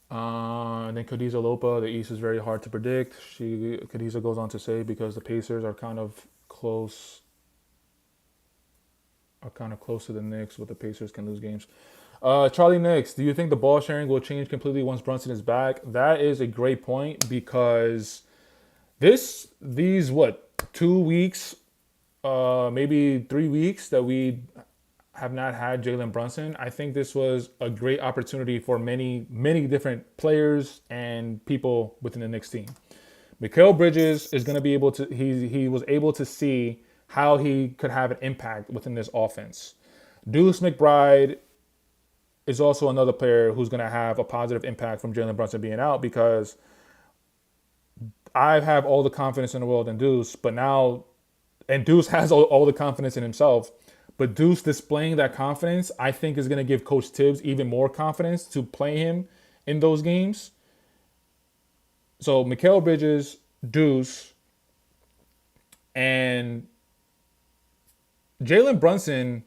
And then Khadija Lopa, the East is very hard to predict. Khadija goes on to say because the Pacers are kind of close to the Knicks, but the Pacers can lose games. Charlie Nix, do you think the ball sharing will change completely once Brunson is back? That is a great point because these 2 weeks, maybe 3 weeks that we have not had Jalen Brunson, I think this was a great opportunity for many, many different players and people within the Knicks team. Mikal Bridges is going to be able to, he was able to see how he could have an impact within this offense. Deuce McBride is also another player who's going to have a positive impact from Jalen Brunson being out because I have all the confidence in the world in Deuce, but now, and Deuce has all the confidence in himself, but Deuce displaying that confidence, I think is going to give Coach Tibbs even more confidence to play him in those games. So Mikal Bridges, Deuce, and Jalen Brunson.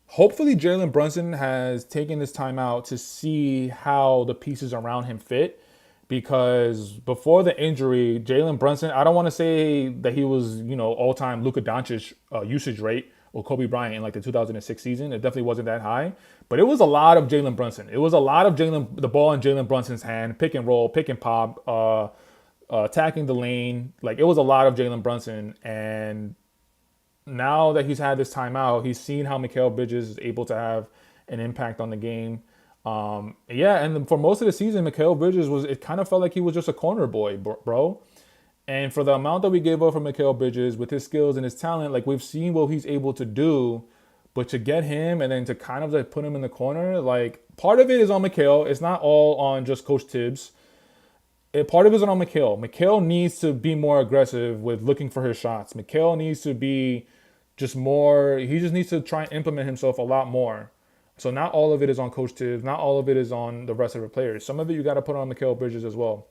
Hopefully Jalen Brunson has taken this time out to see how the pieces around him fit. Because before the injury, Jalen Brunson, I don't want to say that he was, all-time Luka Doncic usage rate or Kobe Bryant in like the 2006 season. It definitely wasn't that high. But it was a lot of Jalen Brunson. It was a lot of the ball in Jalen Brunson's hand, pick and roll, pick and pop, attacking the lane. Like, it was a lot of Jalen Brunson. And now that he's had this timeout, he's seen how Mikal Bridges is able to have an impact on the game. And for most of the season, Mikal Bridges it kind of felt like he was just a corner boy, bro. And for the amount that we gave up for Mikal Bridges with his skills and his talent, like we've seen what he's able to do, but to get him and then to kind of like put him in the corner, like part of it is on Mikal. It's not all on just Coach Tibbs. Part of it is on Mikal. Mikal needs to be more aggressive with looking for his shots. Mikal needs to be he just needs to try and implement himself a lot more. So not all of it is on Coach Tibbs. Not all of it is on the rest of the players. Some of it you got to put on Mikal Bridges as well.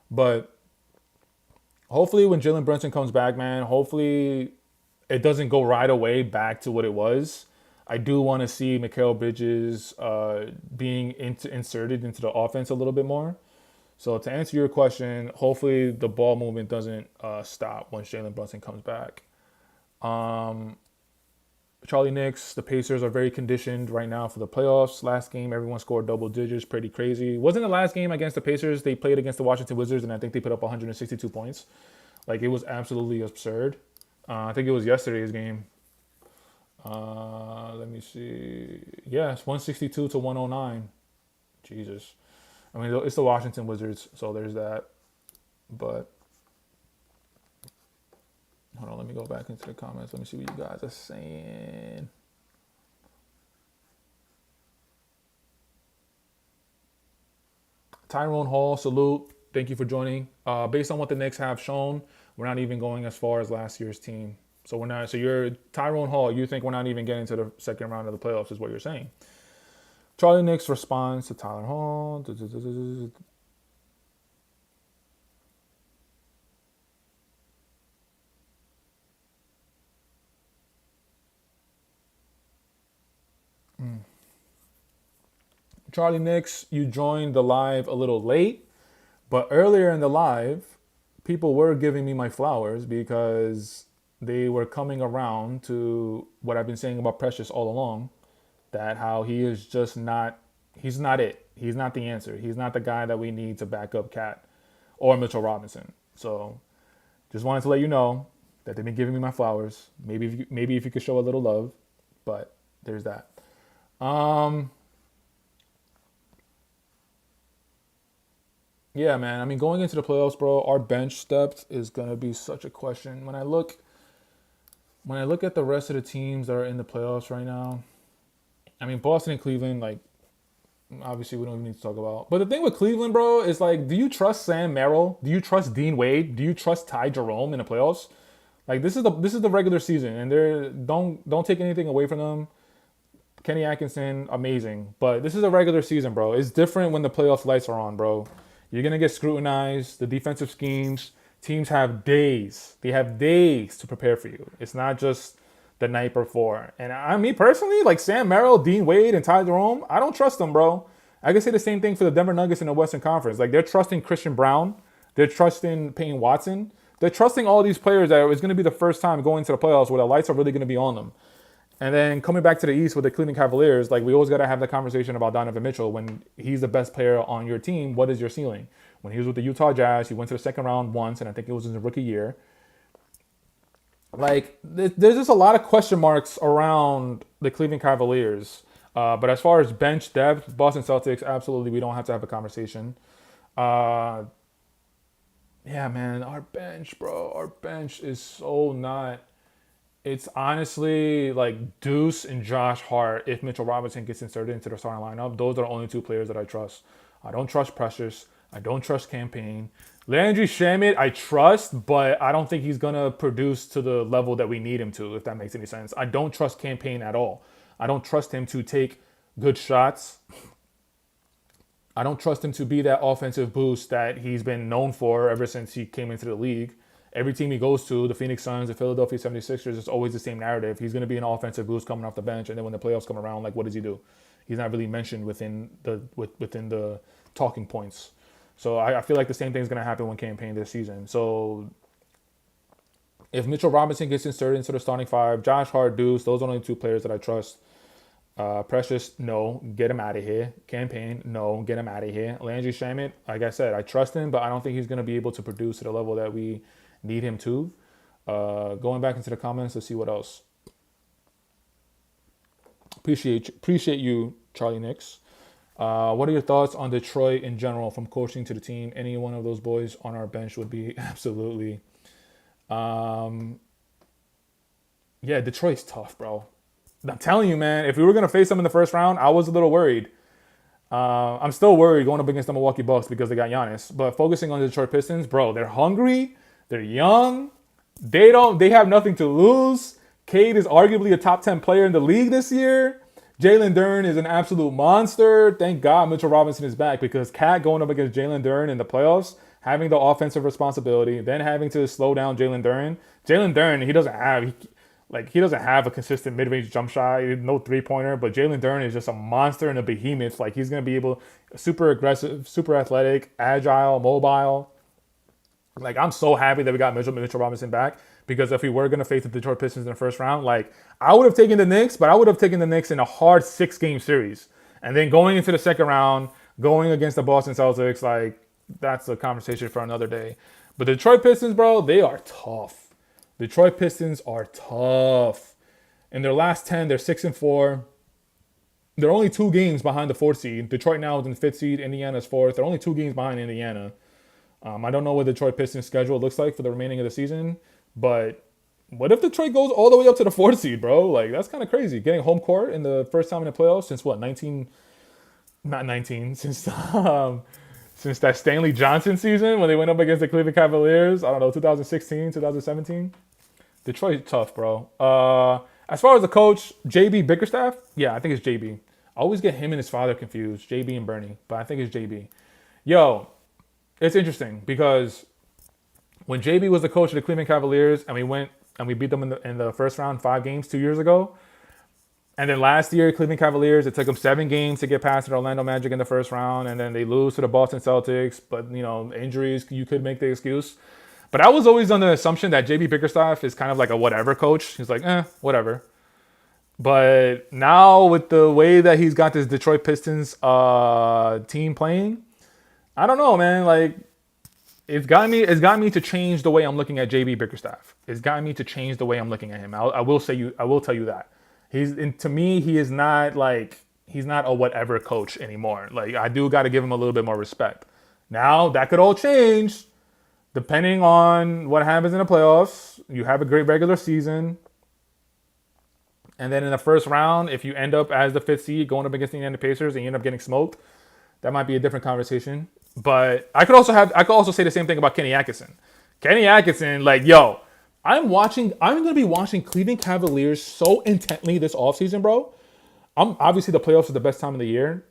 But hopefully when Jalen Brunson comes back, man, hopefully it doesn't go right away back to what it was. I do want to see Mikal Bridges being inserted into the offense a little bit more. So to answer your question, hopefully the ball movement doesn't stop once Jalen Brunson comes back. Charlie Nix, the Pacers are very conditioned right now for the playoffs. Last game, everyone scored double digits, pretty crazy. Wasn't the last game against the Pacers, they played against the Washington Wizards, and I think they put up 162 points. Like, it was absolutely absurd. I think it was yesterday's game. Let me see. Yeah, it's 162 to 109. Jesus. I mean, it's the Washington Wizards, so there's that. But hold on, let me go back into the comments. Let me see what you guys are saying. Tyrone Hall, salute. Thank you for joining. Based on what the Knicks have shown, we're not even going as far as last year's team. So we're not. So you're Tyrone Hall. You think we're not even getting to the second round of the playoffs? Is what you're saying? Charlie Nix responds to Tyler Hall. Charlie Nix, you joined the live a little late, but earlier in the live, people were giving me my flowers because they were coming around to what I've been saying about Precious all along, that how he is just not, he's not it. He's not the answer. He's not the guy that we need to back up Cat or Mitchell Robinson. So just wanted to let you know that they've been giving me my flowers. Maybe if you could show a little love, but there's that. Yeah, man. I mean, going into the playoffs, bro, our bench depth is gonna be such a question. When I look at the rest of the teams that are in the playoffs right now, I mean, Boston and Cleveland, like, obviously we don't even need to talk about. But the thing with Cleveland, bro, is like, do you trust Sam Merrill? Do you trust Dean Wade? Do you trust Ty Jerome in the playoffs? Like this is the regular season, and don't take anything away from them. Kenny Atkinson, amazing, but this is a regular season, bro. It's different when the playoff lights are on, bro. You're gonna get scrutinized. The defensive schemes, teams have days. They have days to prepare for you. It's not just the night before. And me personally, like Sam Merrill, Dean Wade, and Ty Jerome, I don't trust them, bro. I can say the same thing for the Denver Nuggets in the Western Conference. Like they're trusting Christian Brown, they're trusting Payne Watson, they're trusting all these players that it's going to be the first time going to the playoffs where the lights are really going to be on them. And then coming back to the East with the Cleveland Cavaliers, like we always got to have the conversation about Donovan Mitchell. When he's the best player on your team, what is your ceiling? When he was with the Utah Jazz, he went to the second round once, and I think it was in his rookie year. Like, there's just a lot of question marks around the Cleveland Cavaliers. But as far as bench depth, Boston Celtics, absolutely, we don't have to have a conversation. Yeah, man, our bench, bro. Our bench is so not. It's honestly like Deuce and Josh Hart. If Mitchell Robinson gets inserted into the starting lineup, those are the only two players that I trust. I don't trust Precious. I don't trust Campaign. Landry Shamet, I trust, but I don't think he's going to produce to the level that we need him to, if that makes any sense. I don't trust Campaign at all. I don't trust him to take good shots. I don't trust him to be that offensive boost that he's been known for ever since he came into the league. Every team he goes to, the Phoenix Suns, the Philadelphia 76ers, it's always the same narrative. He's going to be an offensive boost coming off the bench, and then when the playoffs come around, like, what does he do? He's not really mentioned within the talking points. So I feel like the same thing is going to happen when Campaign this season. So if Mitchell Robinson gets inserted into the starting five, Josh Hart, Deuce, those are the only two players that I trust. Precious, no, get him out of here. Campaign, no, get him out of here. Landry Shamet, like I said, I trust him, but I don't think he's going to be able to produce at the level that we need him to. Going back into the comments to see what else. Appreciate you, Charlie Knicks. What are your thoughts on Detroit in general, from coaching to the team? Any one of those boys on our bench would be absolutely. Yeah, Detroit's tough, bro. I'm telling you, man, if we were going to face them in the first round, I was a little worried. I'm still worried going up against the Milwaukee Bucks because they got Giannis. But focusing on the Detroit Pistons, bro, they're hungry. They're young. They have nothing to lose. Cade is arguably a top 10 player in the league this year. Jalen Duren is an absolute monster. Thank God Mitchell Robinson is back, because Cat going up against Jalen Duren in the playoffs, having the offensive responsibility, then having to slow down Jalen Duren. Jalen Duren, he doesn't have a consistent mid-range jump shot, no three-pointer, but Jalen Duren is just a monster and a behemoth. Like, he's going to be super aggressive, super athletic, agile, mobile. Like, I'm so happy that we got Mitchell Robinson back, because if we were going to face the Detroit Pistons in the first round, like, I would have taken the Knicks, but I would have taken the Knicks in a hard 6-game series. And then going into the second round, going against the Boston Celtics, like, that's a conversation for another day. But the Detroit Pistons, bro, they are tough. Detroit Pistons are tough. In their last 10, they're 6-4. They're only 2 games behind the 4th seed. Detroit now is in the 5th seed. Indiana's 4th. They're only 2 games behind Indiana. I don't know what the Detroit Pistons schedule looks like for the remaining of the season, but what if Detroit goes all the way up to the 4th seed, bro? Like, that's kind of crazy. Getting home court in the first time in the playoffs since what, since that Stanley Johnson season when they went up against the Cleveland Cavaliers, I don't know, 2016, 2017. Detroit's tough, bro. As far as the coach, JB Bickerstaff, yeah, I think it's JB. I always get him and his father confused, JB and Bernie, but I think it's JB. Yo, it's interesting because when JB was the coach of the Cleveland Cavaliers and we went and we beat them in the first round 5 games 2 years ago, and then last year, Cleveland Cavaliers, it took them 7 games to get past the Orlando Magic in the first round, and then they lose to the Boston Celtics. But, you know, injuries, you could make the excuse. But I was always on the assumption that JB Bickerstaff is kind of like a whatever coach. He's like, whatever. But now with the way that he's got this Detroit Pistons team playing, I don't know, man. Like, it's gotten me to change the way I'm looking at JB Bickerstaff. It's gotten me to change the way I'm looking at him. I will tell you that. To me, he's not a whatever coach anymore. Like, I do got to give him a little bit more respect. Now, that could all change depending on what happens in the playoffs. You have a great regular season. And then in the first round, if you end up as the 5th seed going up against the Indiana Pacers and you end up getting smoked, that might be a different conversation. But I could also say the same thing about Kenny Atkinson. Kenny Atkinson, like, yo, I'm gonna be watching Cleveland Cavaliers so intently this offseason, bro. I'm obviously the playoffs is the best time of the year.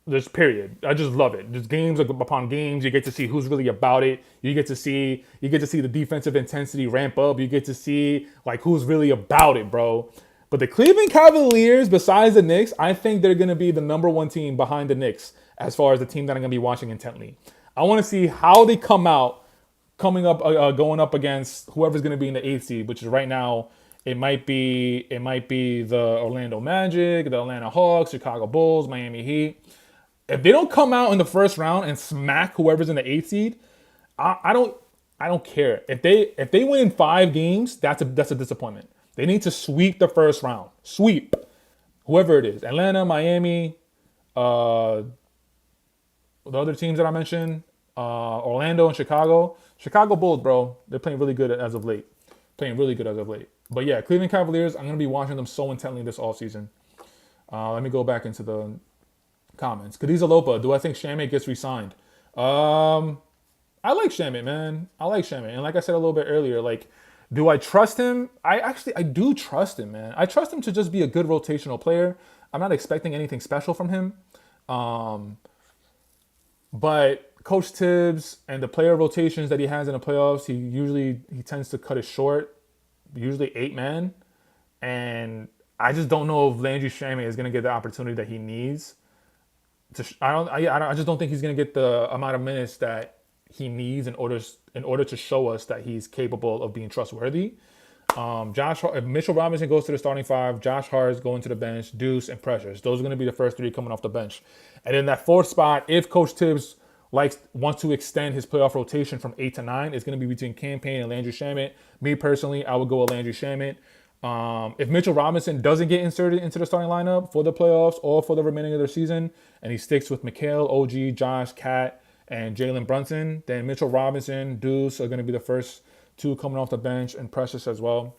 Just period. I just love it. Just games upon games. You get to see who's really about it. You get to see the defensive intensity ramp up. You get to see like who's really about it, bro. But the Cleveland Cavaliers, besides the Knicks, I think they're gonna be the number one team behind the Knicks as far as the team that I'm gonna be watching intently. I want to see how they come out going up against whoever's going to be in the eighth seed, which is right now. It might be the Orlando Magic, the Atlanta Hawks, Chicago Bulls, Miami Heat. If they don't come out in the first round and smack whoever's in the eighth seed, I don't care. If they win in 5 games, that's a disappointment. They need to sweep the first round. Sweep whoever it is. Atlanta, Miami, uh, the other teams that I mentioned, Orlando and Chicago. Chicago Bulls, bro, they're playing really good as of late. Playing really good as of late. But yeah, Cleveland Cavaliers, I'm going to be watching them so intently this offseason. Let me go back into the comments. Khadija Lopa, do I think Shamit gets re-signed? I like Shamit, man. I like Shamit. And like I said a little bit earlier, like, do I trust him? I do trust him, man. I trust him to just be a good rotational player. I'm not expecting anything special from him. Um, but Coach Tibbs and the player rotations that he has in the playoffs, he tends to cut it short, usually 8 man, and I just don't know if Landry Shamet is going to get the opportunity that he needs. I just don't think he's going to get the amount of minutes that he needs in order to show us that he's capable of being trustworthy. If Mitchell Robinson goes to the starting 5, Josh Hart is going to the bench, Deuce and Precious. Those are going to be the first 3 coming off the bench. And in that 4th spot, if Coach Tibbs wants to extend his playoff rotation from 8 to 9, it's going to be between Cam Payne and Landry Shamet. Me personally, I would go with Landry Shamet. If Mitchell Robinson doesn't get inserted into the starting lineup for the playoffs or for the remaining of the season, and he sticks with Mikal, OG, Josh, Cat, and Jalen Brunson, then Mitchell Robinson, Deuce are going to be the first 2 coming off the bench, and Precious as well.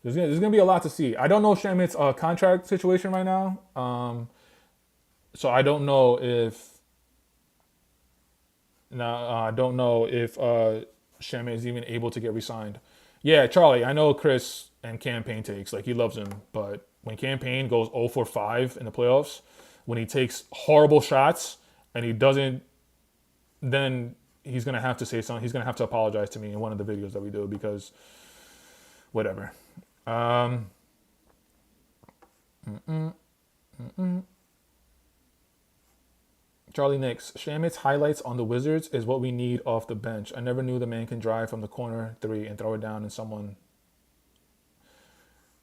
There's going to be a lot to see. I don't know Shamit's contract situation right now, so I don't know if Shamit is even able to get re-signed. Yeah, Charlie, I know Chris and Cam Payne takes. Like, he loves him. But when Cam Payne goes 0 for 5 in the playoffs, when he takes horrible shots and he doesn't, then he's going to have to say something. He's going to have to apologize to me in one of the videos that we do because whatever. Um, mm-mm, mm-mm. Charlie Nix, Shamit's highlights on the Wizards is what we need off the bench. I never knew the man can drive from the corner 3 and throw it down and someone.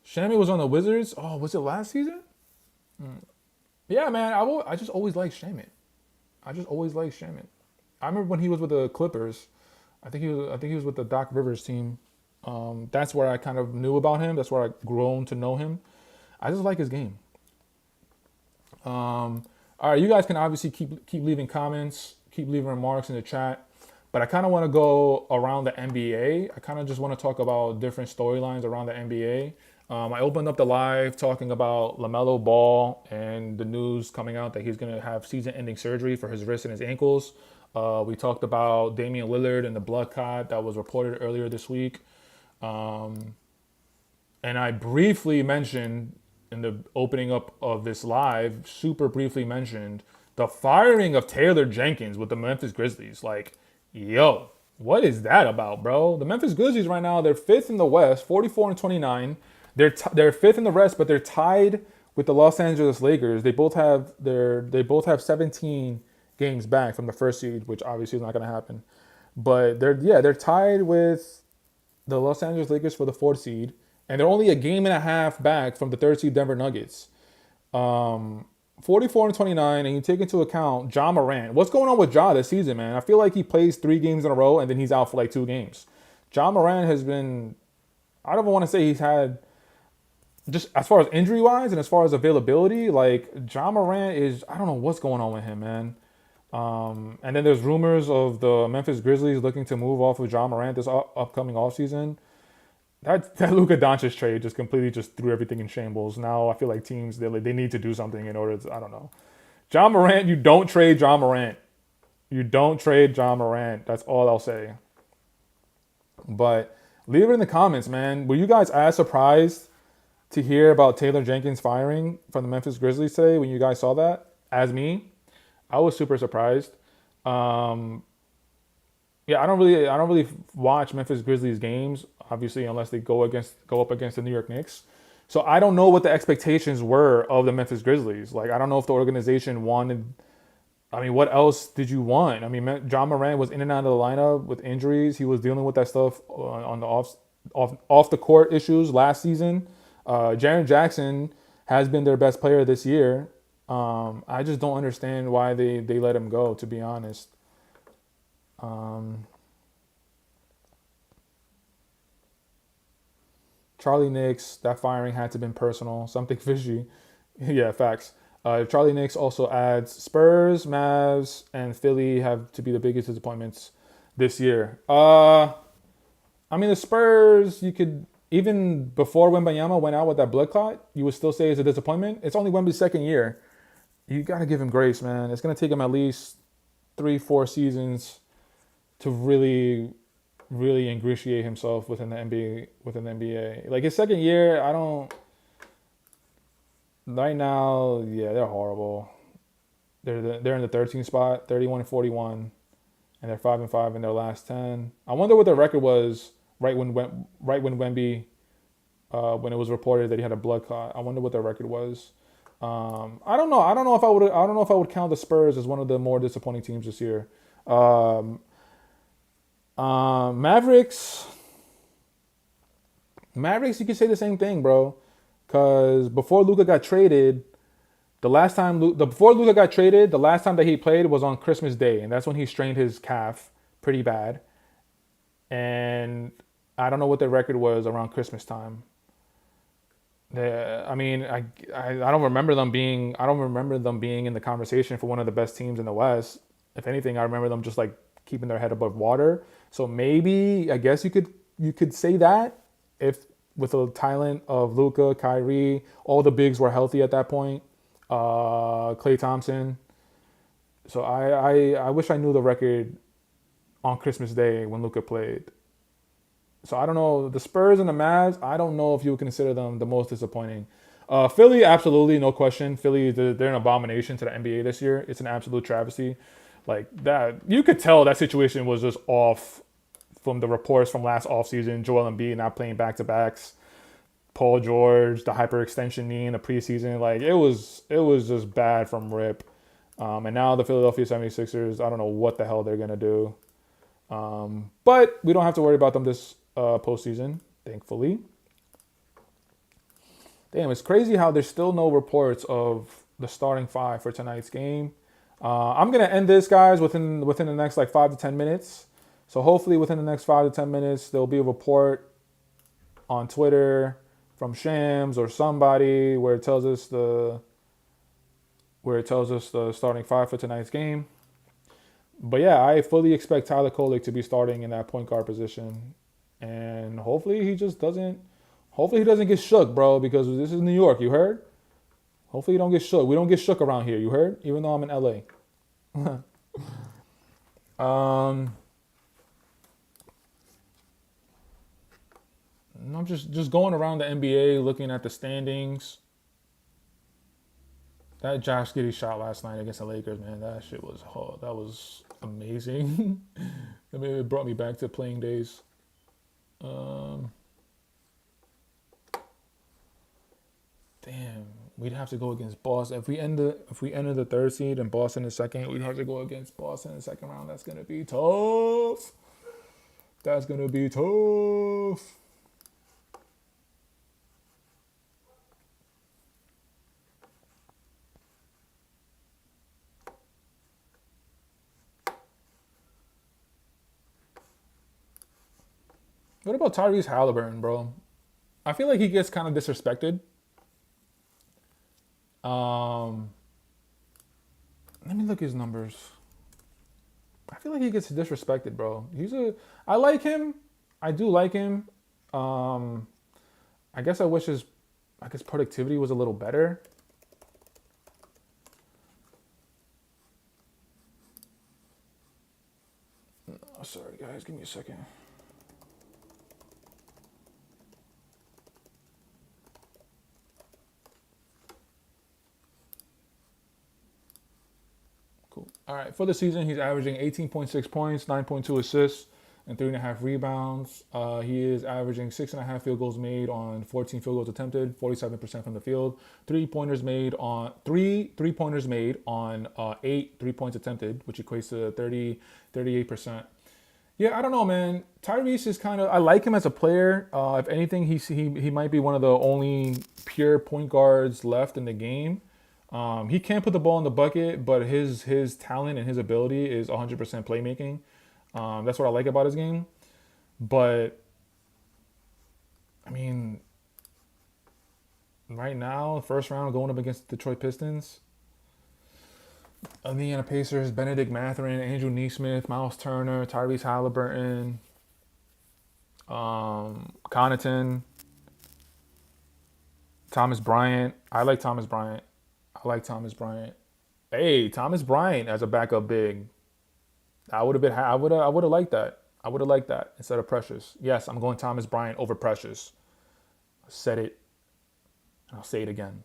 Shamit was on the Wizards? Oh, was it last season? Yeah, man, I just always liked Shamit. I just always liked Shamit. I remember when he was with the Clippers. I think he was with the Doc Rivers team. That's where I kind of knew about him. That's where I grown to know him. I just like his game. All right, you guys can obviously keep leaving comments, keep leaving remarks in the chat, but I kind of want to go around the NBA. I kind of just want to talk about different storylines around the NBA. I opened up the live talking about LaMelo Ball and the news coming out that he's going to have season-ending surgery for his wrists and his ankles. We talked about Damian Lillard and the blood clot that was reported earlier this week. And I briefly mentioned in the opening up of this live, super briefly mentioned the firing of Taylor Jenkins with the Memphis Grizzlies. Like, yo, what is that about, bro? The Memphis Grizzlies right now, they're 5th in the West, 44-29. They're 5th in the West, but they're tied with the Los Angeles Lakers. They both have 17 games back from the first seed, which obviously is not going to happen. But they're tied with the Los Angeles Lakers for the 4th seed. And they're only a game and a half back from the 3rd seed Denver Nuggets. 44-29, and you take into account Ja Morant. What's going on with Ja this season, man? I feel like he plays 3 games in a row, and then he's out for like 2 games. Ja Morant has been, I don't even want to say he's had, just as far as injury-wise and as far as availability, like Ja Morant is, I don't know what's going on with him, man. And then there's rumors of the Memphis Grizzlies looking to move off of Ja Morant this upcoming offseason. That Luka Doncic trade just completely just threw everything in shambles. Now I feel like teams they need to do something in order to, I don't know. Ja Morant, you don't trade Ja Morant. You don't trade Ja Morant. That's all I'll say. But Leave it in the comments, man. Were you guys as surprised to hear about Taylor Jenkins firing from the Memphis Grizzlies today when you guys saw that? As me, I was super surprised. Um, yeah, I don't really watch Memphis Grizzlies games, obviously, unless they go up against the New York Knicks. So I don't know what the expectations were of the Memphis Grizzlies. Like, I don't know if the organization wanted. I mean, what else did you want? I mean, John Morant was in and out of the lineup with injuries. He was dealing with that stuff on the off the court issues last season. Jaren Jackson has been their best player this year. I just don't understand why they let him go, to be honest. Um, Charlie Knicks, that firing had to have been personal, something fishy. Yeah, facts. Charlie Knicks also adds Spurs, Mavs, and Philly have to be the biggest disappointments this year. I mean, the Spurs, you could, even before Wembanyama went out with that blood clot, you would still say it's a disappointment. It's only Wemby's second year. You got to give him grace, man. It's going to take him at least 3-4 seasons to really ingratiate himself within the NBA. Like his second year, I don't. Right now, yeah, they're horrible. They're in the 13th spot, 31-41, and they're 5-5 in their last 10. I wonder what their record was right when Wemby when it was reported that he had a blood clot. I wonder what their record was. I don't know. I don't know if I would count the Spurs as one of the more disappointing teams this year. Um, Mavericks. Mavericks, you could say the same thing, bro. Because before Luka got traded, before Luka got traded, the last time that he played was on Christmas Day, and that's when he strained his calf pretty bad. And I don't know what their record was around Christmas time. I mean, I don't remember them being in the conversation for one of the best teams in the West. If anything, I remember them just like keeping their head above water. So maybe I guess you could say that if with the talent of Luka, Kyrie, all the bigs were healthy at that point. Klay Thompson. So I wish I knew the record on Christmas Day when Luka played. So I don't know. The Spurs and the Mavs, I don't know if you would consider them the most disappointing. Philly, absolutely, no question. Philly, they're an abomination to the NBA this year. It's an absolute travesty. Like that, you could tell that situation was just off from the reports from last offseason. Joel Embiid not playing back-to-backs. Paul George, the hyperextension knee in the preseason. Like it was just bad from rip. And now the Philadelphia 76ers, I don't know what the hell they're going to do. But we don't have to worry about them this postseason, thankfully. Damn, it's crazy how there's still no reports of the starting five for tonight's game. I'm gonna end this, guys, within the next like 5 to 10 minutes. So hopefully within the next 5 to 10 minutes, there'll be a report on Twitter from Shams or somebody where it tells us the starting five for tonight's game. But yeah, I fully expect Tyler Kolek to be starting in that point guard position, and hopefully he doesn't get shook, bro, because this is New York. You heard? Hopefully you don't get shook. We don't get shook around here. You heard? Even though I'm in LA. I'm just going around the NBA looking at the standings. That Josh Giddey shot last night against the Lakers, man, that shit was that was amazing. It brought me back to playing days. Damn, we'd have to go against Boston. If we enter the third seed and Boston is second, we'd have to go against Boston in the second round. That's gonna be tough. That's gonna be tough. What about Tyrese Halliburton, bro? I feel like he gets kind of disrespected. Let me look his numbers. I feel like he gets disrespected, bro. I like him. I do like him. I guess I wish his productivity was a little better. Oh, sorry, guys. Give me a second. Cool. All right. For the season, he's averaging 18.6 points, 9.2 assists, and 3.5 rebounds. He is averaging 6.5 field goals made on 14 field goals attempted, 47% from the field. 3 3 pointers made on 8 3 points attempted, which equates to 38%. Yeah, I don't know, man. Tyrese is kind of. I like him as a player. If anything, he might be one of the only pure point guards left in the game. He can't put the ball in the bucket, but his talent and his ability is 100% playmaking. That's what I like about his game. But I mean, right now, first round going up against the Detroit Pistons, Indiana Pacers, Benedict Mathurin, Andrew Neesmith, Miles Turner, Tyrese Halliburton, Connaughton, Thomas Bryant. I like Thomas Bryant. Hey, Thomas Bryant as a backup big. I would have been. I would have liked that. I would have liked that instead of Precious. Yes, I'm going Thomas Bryant over Precious. I said it. I'll say it again.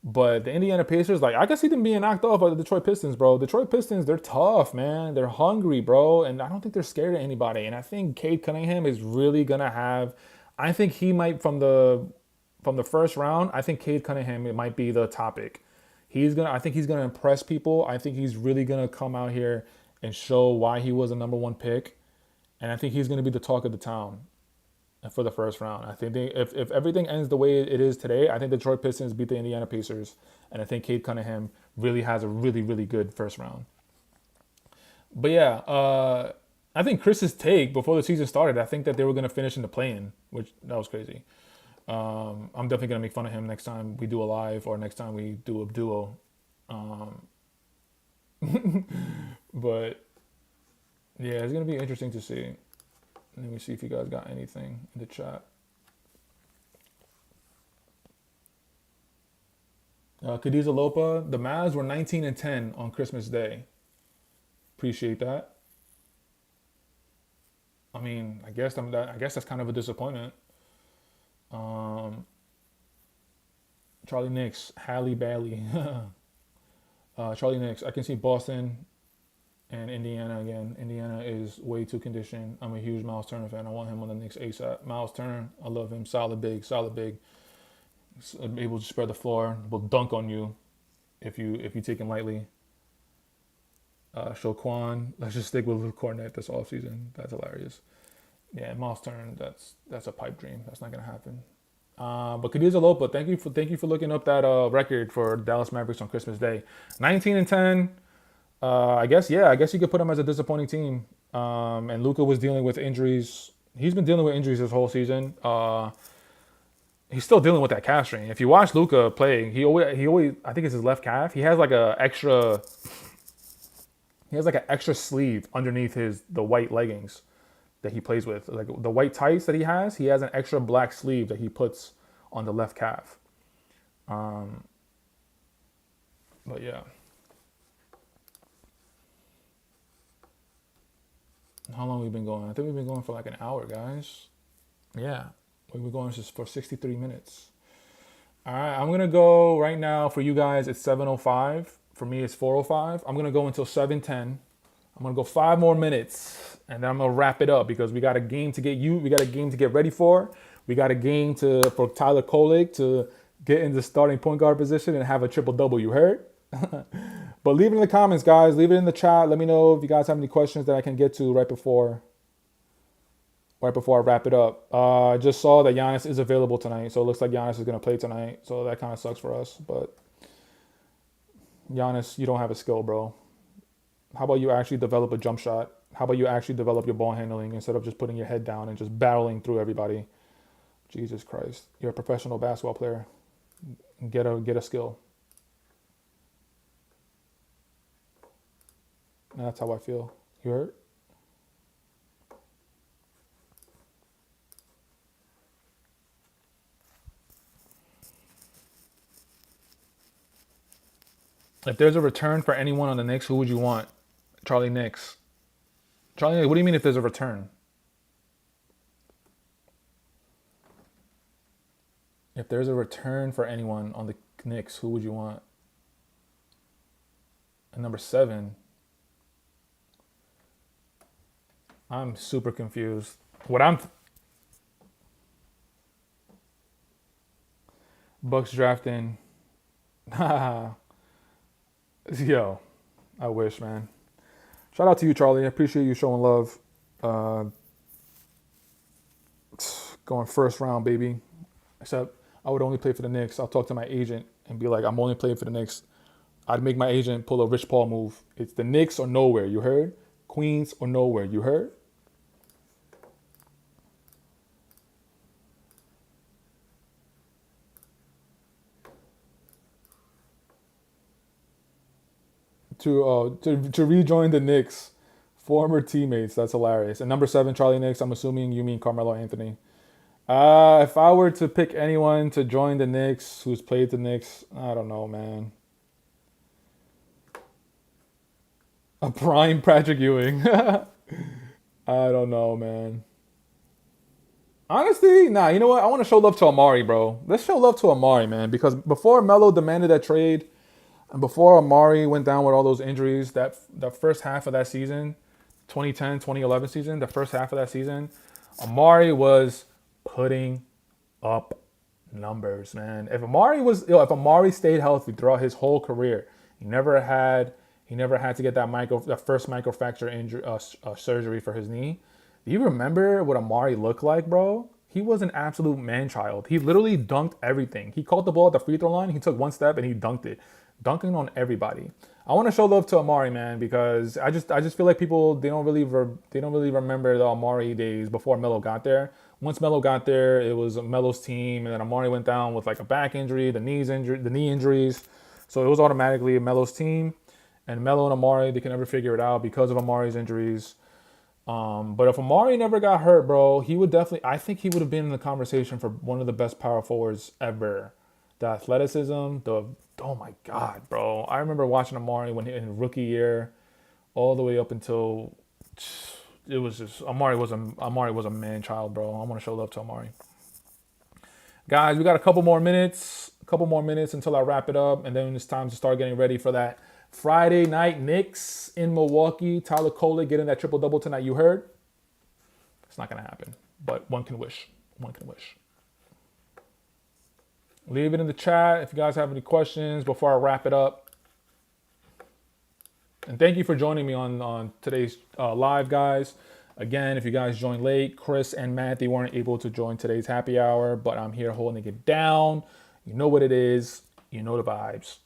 But the Indiana Pacers, like, I can see them being knocked off by the Detroit Pistons, bro. Detroit Pistons, they're tough, man. They're hungry, bro. And I don't think they're scared of anybody. And I think Cade Cunningham is really gonna have. I think he might from the first round. I think Cade Cunningham it might be the topic. I think he's gonna impress people. I think he's really gonna come out here and show why he was a number one pick. And I think he's gonna be the talk of the town for the first round. I think if everything ends the way it is today, I think the Detroit Pistons beat the Indiana Pacers, and I think Cade Cunningham really has a really, really good first round. But yeah, I think Chris's take before the season started, I think that they were going to finish in the play-in, which that was crazy. I'm definitely going to make fun of him next time we do a live or next time we do a duo. But yeah, it's going to be interesting to see. Let me see if you guys got anything in the chat. Khadija Lopa, the Mavs were 19-10 on Christmas Day. Appreciate that. I mean, I guess that's kind of a disappointment. Charlie Knicks, Halle Bailey. Charlie Knicks, I can see Boston and Indiana again. Indiana is way too conditioned. I'm a huge Miles Turner fan. I want him on the Knicks ASAP. Miles Turner, I love him. Solid big. Able to spread the floor. Will dunk on you if you take him lightly. Shoquan, let's just stick with Luke Cornett this offseason. That's hilarious. Yeah, Miles Turner, that's a pipe dream. That's not gonna happen. But Khadija Lopa, thank you for looking up that record for Dallas Mavericks on Christmas Day. 19-10. I guess you could put him as a disappointing team. And Luka was dealing with injuries. He's been dealing with injuries this whole season. He's still dealing with that calf strain. If you watch Luka play, he always I think it's his left calf. He has like an extra sleeve underneath the white leggings that he plays with. Like the white tights that he has an extra black sleeve that he puts on the left calf. But yeah. How long have we been going? I think we've been going for like an hour, guys. Yeah. We've been going just for 63 minutes. All right. I'm going to go right now for you guys. It's 7:05. For me, it's 4:05. I'm going to go until 7:10. I'm going to go 5 more minutes. And then I'm going to wrap it up because we got a game to get ready for. We got a game for Tyler Kolek to get in the starting point guard position and have a triple-double. You heard? But leave it in the comments, guys. Leave it in the chat. Let me know if you guys have any questions that I can get to right before I wrap it up. I just saw that Giannis is available tonight, so it looks like Giannis is going to play tonight. So that kind of sucks for us. But Giannis, you don't have a skill, bro. How about you actually develop a jump shot? How about you actually develop your ball handling instead of just putting your head down and just battling through everybody? Jesus Christ. You're a professional basketball player. Get a skill. That's how I feel. You heard? If there's a return for anyone on the Knicks, who would you want? Charlie Knicks. Charlie, what do you mean if there's a return? If there's a return for anyone on the Knicks, who would you want? And number 7, I'm super confused. What I'm Bucks drafting. Yo, I wish, man. Shout out to you, Charlie. I appreciate you showing love. Uh, Going first round, baby. Except I would only play for the Knicks. I'll talk to my agent and be like, I'm only playing for the Knicks. I'd make my agent pull a Rich Paul move. It's the Knicks or nowhere, you heard? Queens or nowhere, you heard? To rejoin the Knicks, former teammates. That's hilarious. And number 7, Charlie Knicks. I'm assuming you mean Carmelo Anthony. If I were to pick anyone to join the Knicks who's played the Knicks, I don't know, man. A prime Patrick Ewing. I don't know, man. Honestly, nah, you know what? I want to show love to Amari, bro. Let's show love to Amari, man. Because before Melo demanded that trade, and before Amari went down with all those injuries, that first half of that season, 2010, 2011 season, the first half of that season, Amari was putting up numbers, man. If Amari stayed healthy throughout his whole career, he never had to get that first microfracture injury surgery for his knee. Do you remember what Amari looked like, bro? He was an absolute man-child. He literally dunked everything. He caught the ball at the free throw line. He took one step and he dunked it, dunking on everybody. I want to show love to Amari, man, because I just feel like people they don't really remember the Amari days before Melo got there. Once Melo got there, it was Melo's team, and then Amari went down with like a back injury, the knee injuries, so it was automatically Melo's team. And Melo and Amari, they can never figure it out because of Amari's injuries. But if Amari never got hurt, bro, I think he would have been in the conversation for one of the best power forwards ever. The athleticism, oh my God, bro. I remember watching Amari in rookie year, all the way up until it was just Amari was a man child, bro. I want to show love to Amari. Guys, we got a couple more minutes until I wrap it up, and then it's time to start getting ready for that Friday night Knicks in Milwaukee. Tyler Kolek getting that triple-double tonight. You heard? It's not going to happen, but one can wish. One can wish. Leave it in the chat if you guys have any questions before I wrap it up. And thank you for joining me on today's live, guys. Again, if you guys joined late, Chris and Matt, they weren't able to join today's happy hour, but I'm here holding it down. You know what it is. You know the vibes.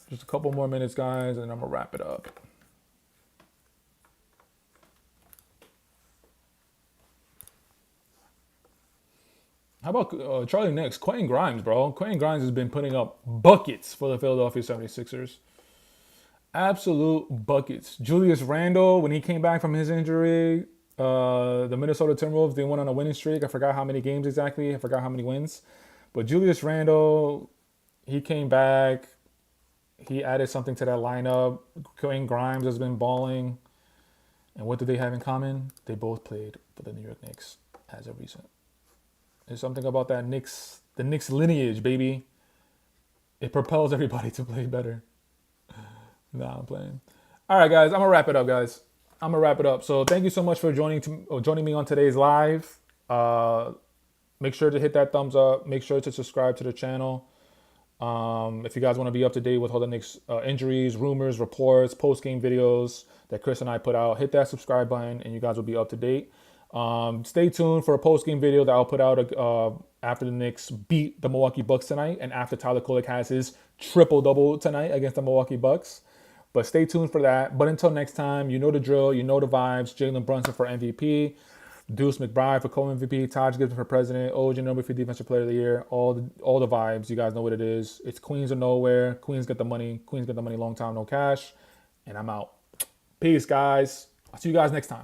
Just a couple more minutes, guys, and then I'm going to wrap it up. How about Charlie Knicks? Quentin Grimes, bro. Quentin Grimes has been putting up buckets for the Philadelphia 76ers. Absolute buckets. Julius Randle, when he came back from his injury, the Minnesota Timberwolves, they went on a winning streak. I forgot how many games exactly. I forgot how many wins. But Julius Randle, he came back. He added something to that lineup. Quentin Grimes has been balling. And what do they have in common? They both played for the New York Knicks as of recent. There's something about the Knicks lineage, baby. It propels everybody to play better. Nah, I'm playing. All right, guys, I'm gonna wrap it up, guys. So thank you so much for joining me on today's live. Make sure to hit that thumbs up. Make sure to subscribe to the channel. If you guys want to be up to date with all the Knicks injuries, rumors, reports, post-game videos that Chris and I put out, hit that subscribe button and you guys will be up to date. Stay tuned for a post-game video that I'll put out after the Knicks beat the Milwaukee Bucks tonight and after Tyler Kolek has his triple-double tonight against the Milwaukee Bucks. But stay tuned for that. But until next time, you know the drill, you know the vibes. Jalen Brunson for MVP, Deuce McBride for co-MVP, Taj Gibson for president, OG number for defensive player of the year. All the vibes. You guys know what it is. It's Queens or nowhere. Queens get the money. Queens get the money. Long time, no cash. And I'm out. Peace, guys. I'll see you guys next time.